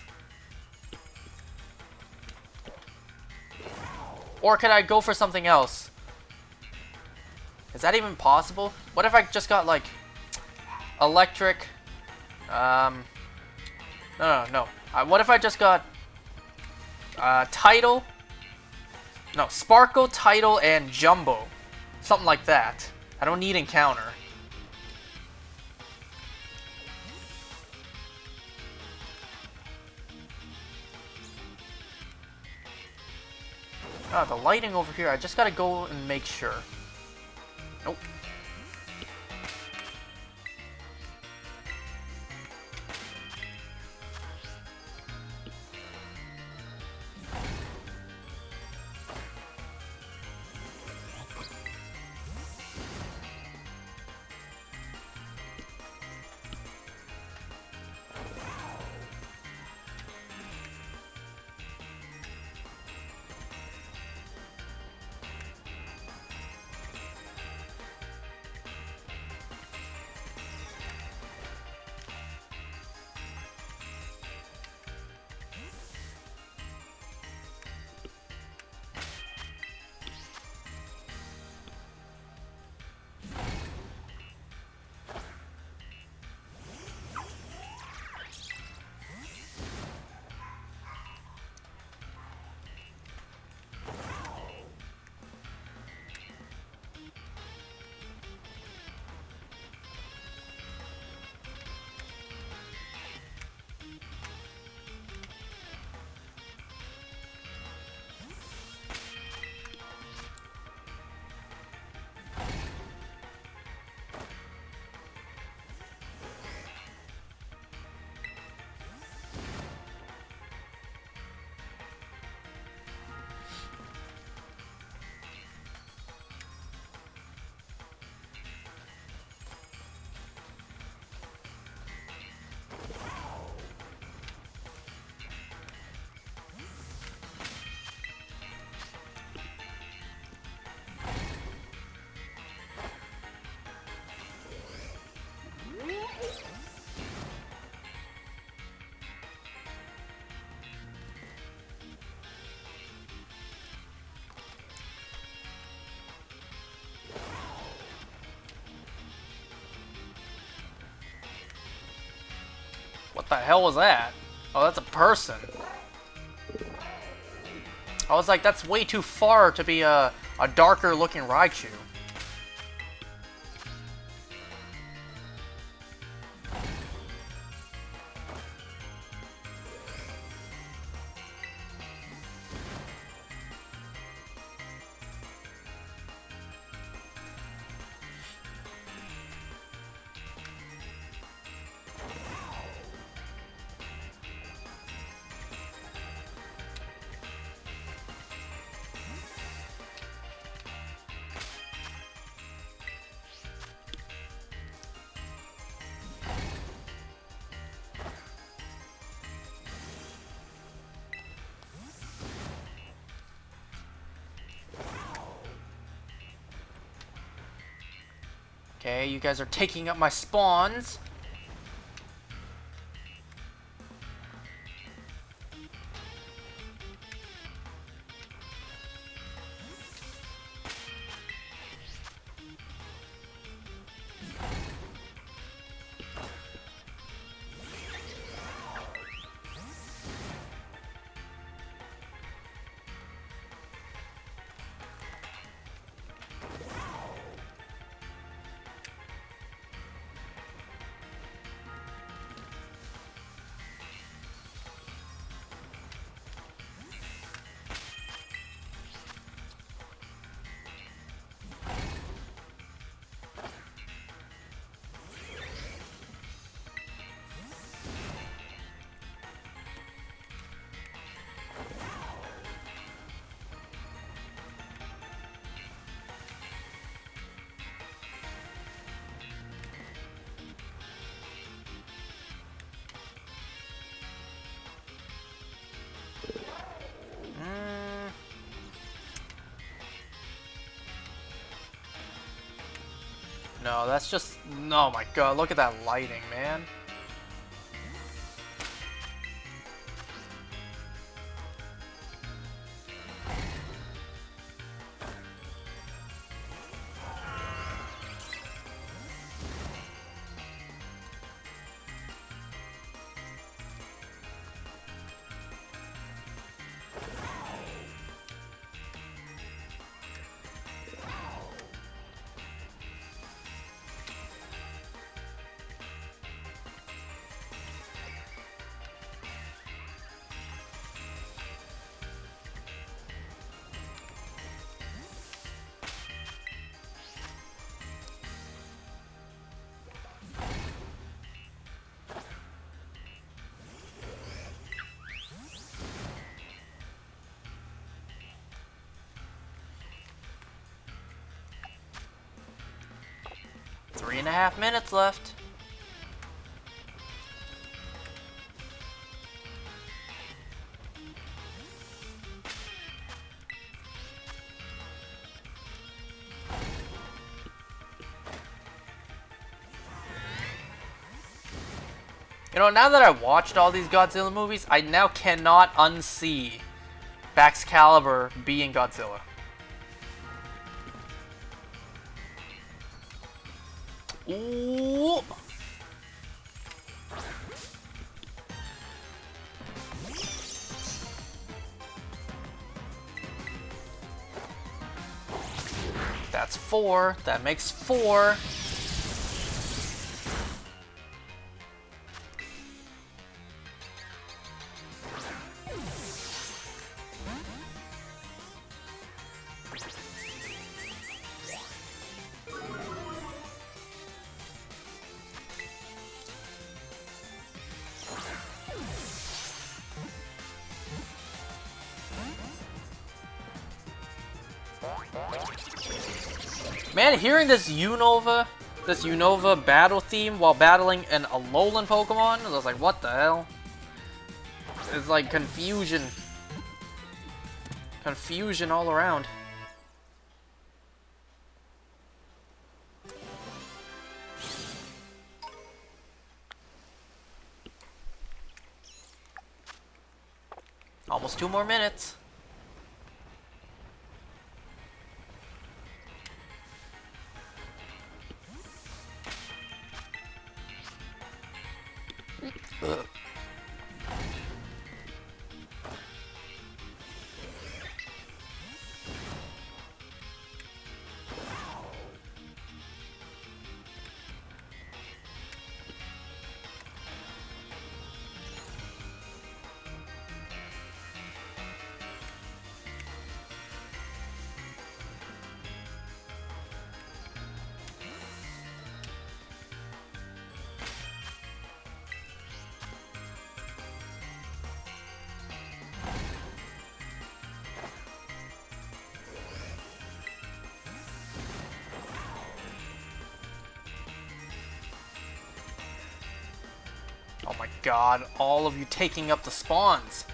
Or could I go for something else? Is that even possible? What if I just got, like, electric? No. What if I just got Tidal? No, Sparkle, Tidal, and Jumbo. Something like that. I don't need encounter. Ah, the lighting over here, I just gotta go and make sure. Nope. What the hell was that? Oh, that's a person. I was like, that's way too far to be a darker looking Raichu. Okay, you guys are taking up my spawns. No, that's just... Oh my god, look at that lighting, man. Three and a half minutes left. You know, now that I watched all these Godzilla movies, I now cannot unsee Baxcalibur being Godzilla. Ooh. That's 4. That makes 4. Man, hearing this Unova battle theme while battling an Alolan Pokemon, I was like, what the hell? It's like confusion. Confusion all around. Almost 2 more minutes. Ugh. Oh my god, all of you taking up the spawns.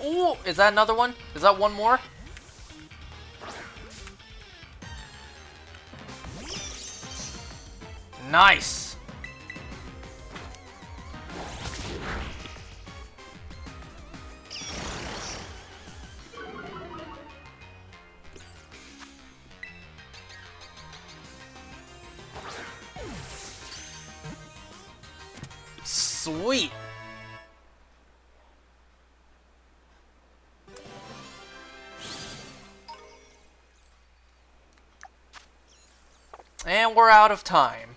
Ooh, is that another one? Is that one more? Nice. Sweet. And we're out of time.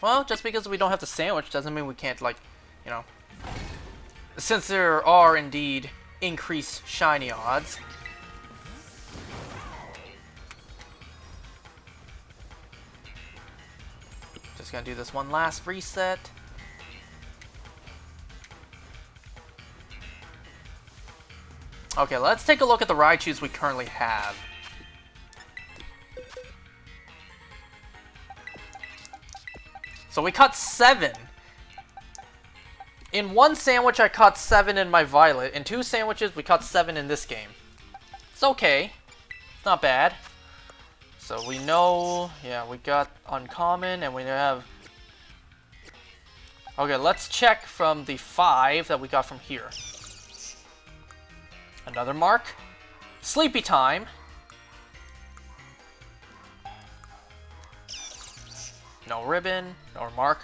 Well, just because we don't have the sandwich doesn't mean we can't, like, you know... Since there are, indeed, increased shiny odds. Just gonna do this one last reset. Okay, let's take a look at the Raichus we currently have. So we caught 7. In one sandwich, I caught 7 in my Violet. In 2 sandwiches, we caught 7 in this game. It's okay. It's not bad. So we know, yeah, we got uncommon, and we have... Okay, let's check from the 5 that we got from here. Another mark. Sleepy time. No ribbon, or mark.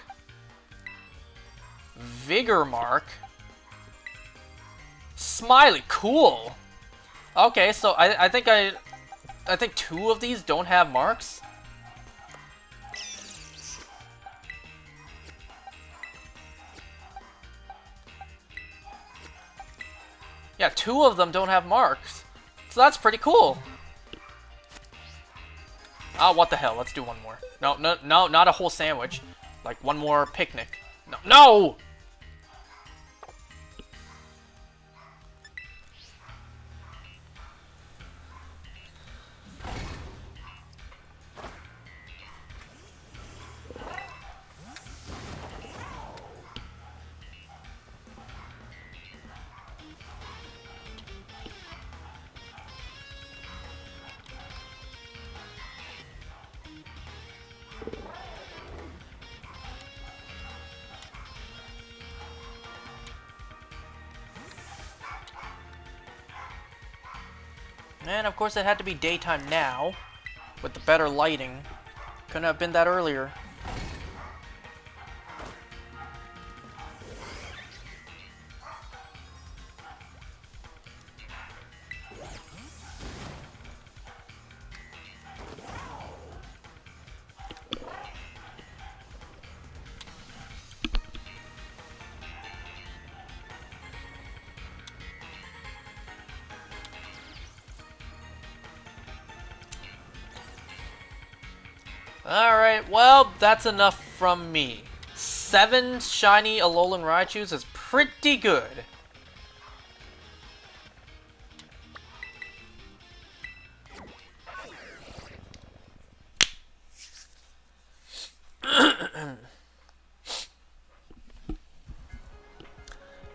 Vigor mark. Smiley, cool. Okay, so I think 2 of these don't have marks. Yeah, 2 of them don't have marks. So that's pretty cool. Ah, what the hell? Let's do one more. No, not a whole sandwich. Like, one more picnic. No! No! And of course it had to be daytime now, with the better lighting. Couldn't have been that earlier. Alright, well, that's enough from me. 7 shiny Alolan Raichus is pretty good.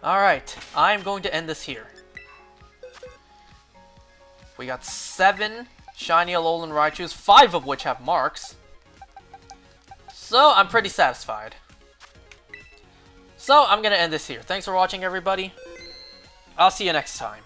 Alright, I'm going to end this here. We got 7 shiny Alolan Raichus, 5 of which have marks. So, I'm pretty satisfied. So, I'm going to end this here. Thanks for watching, everybody. I'll see you next time.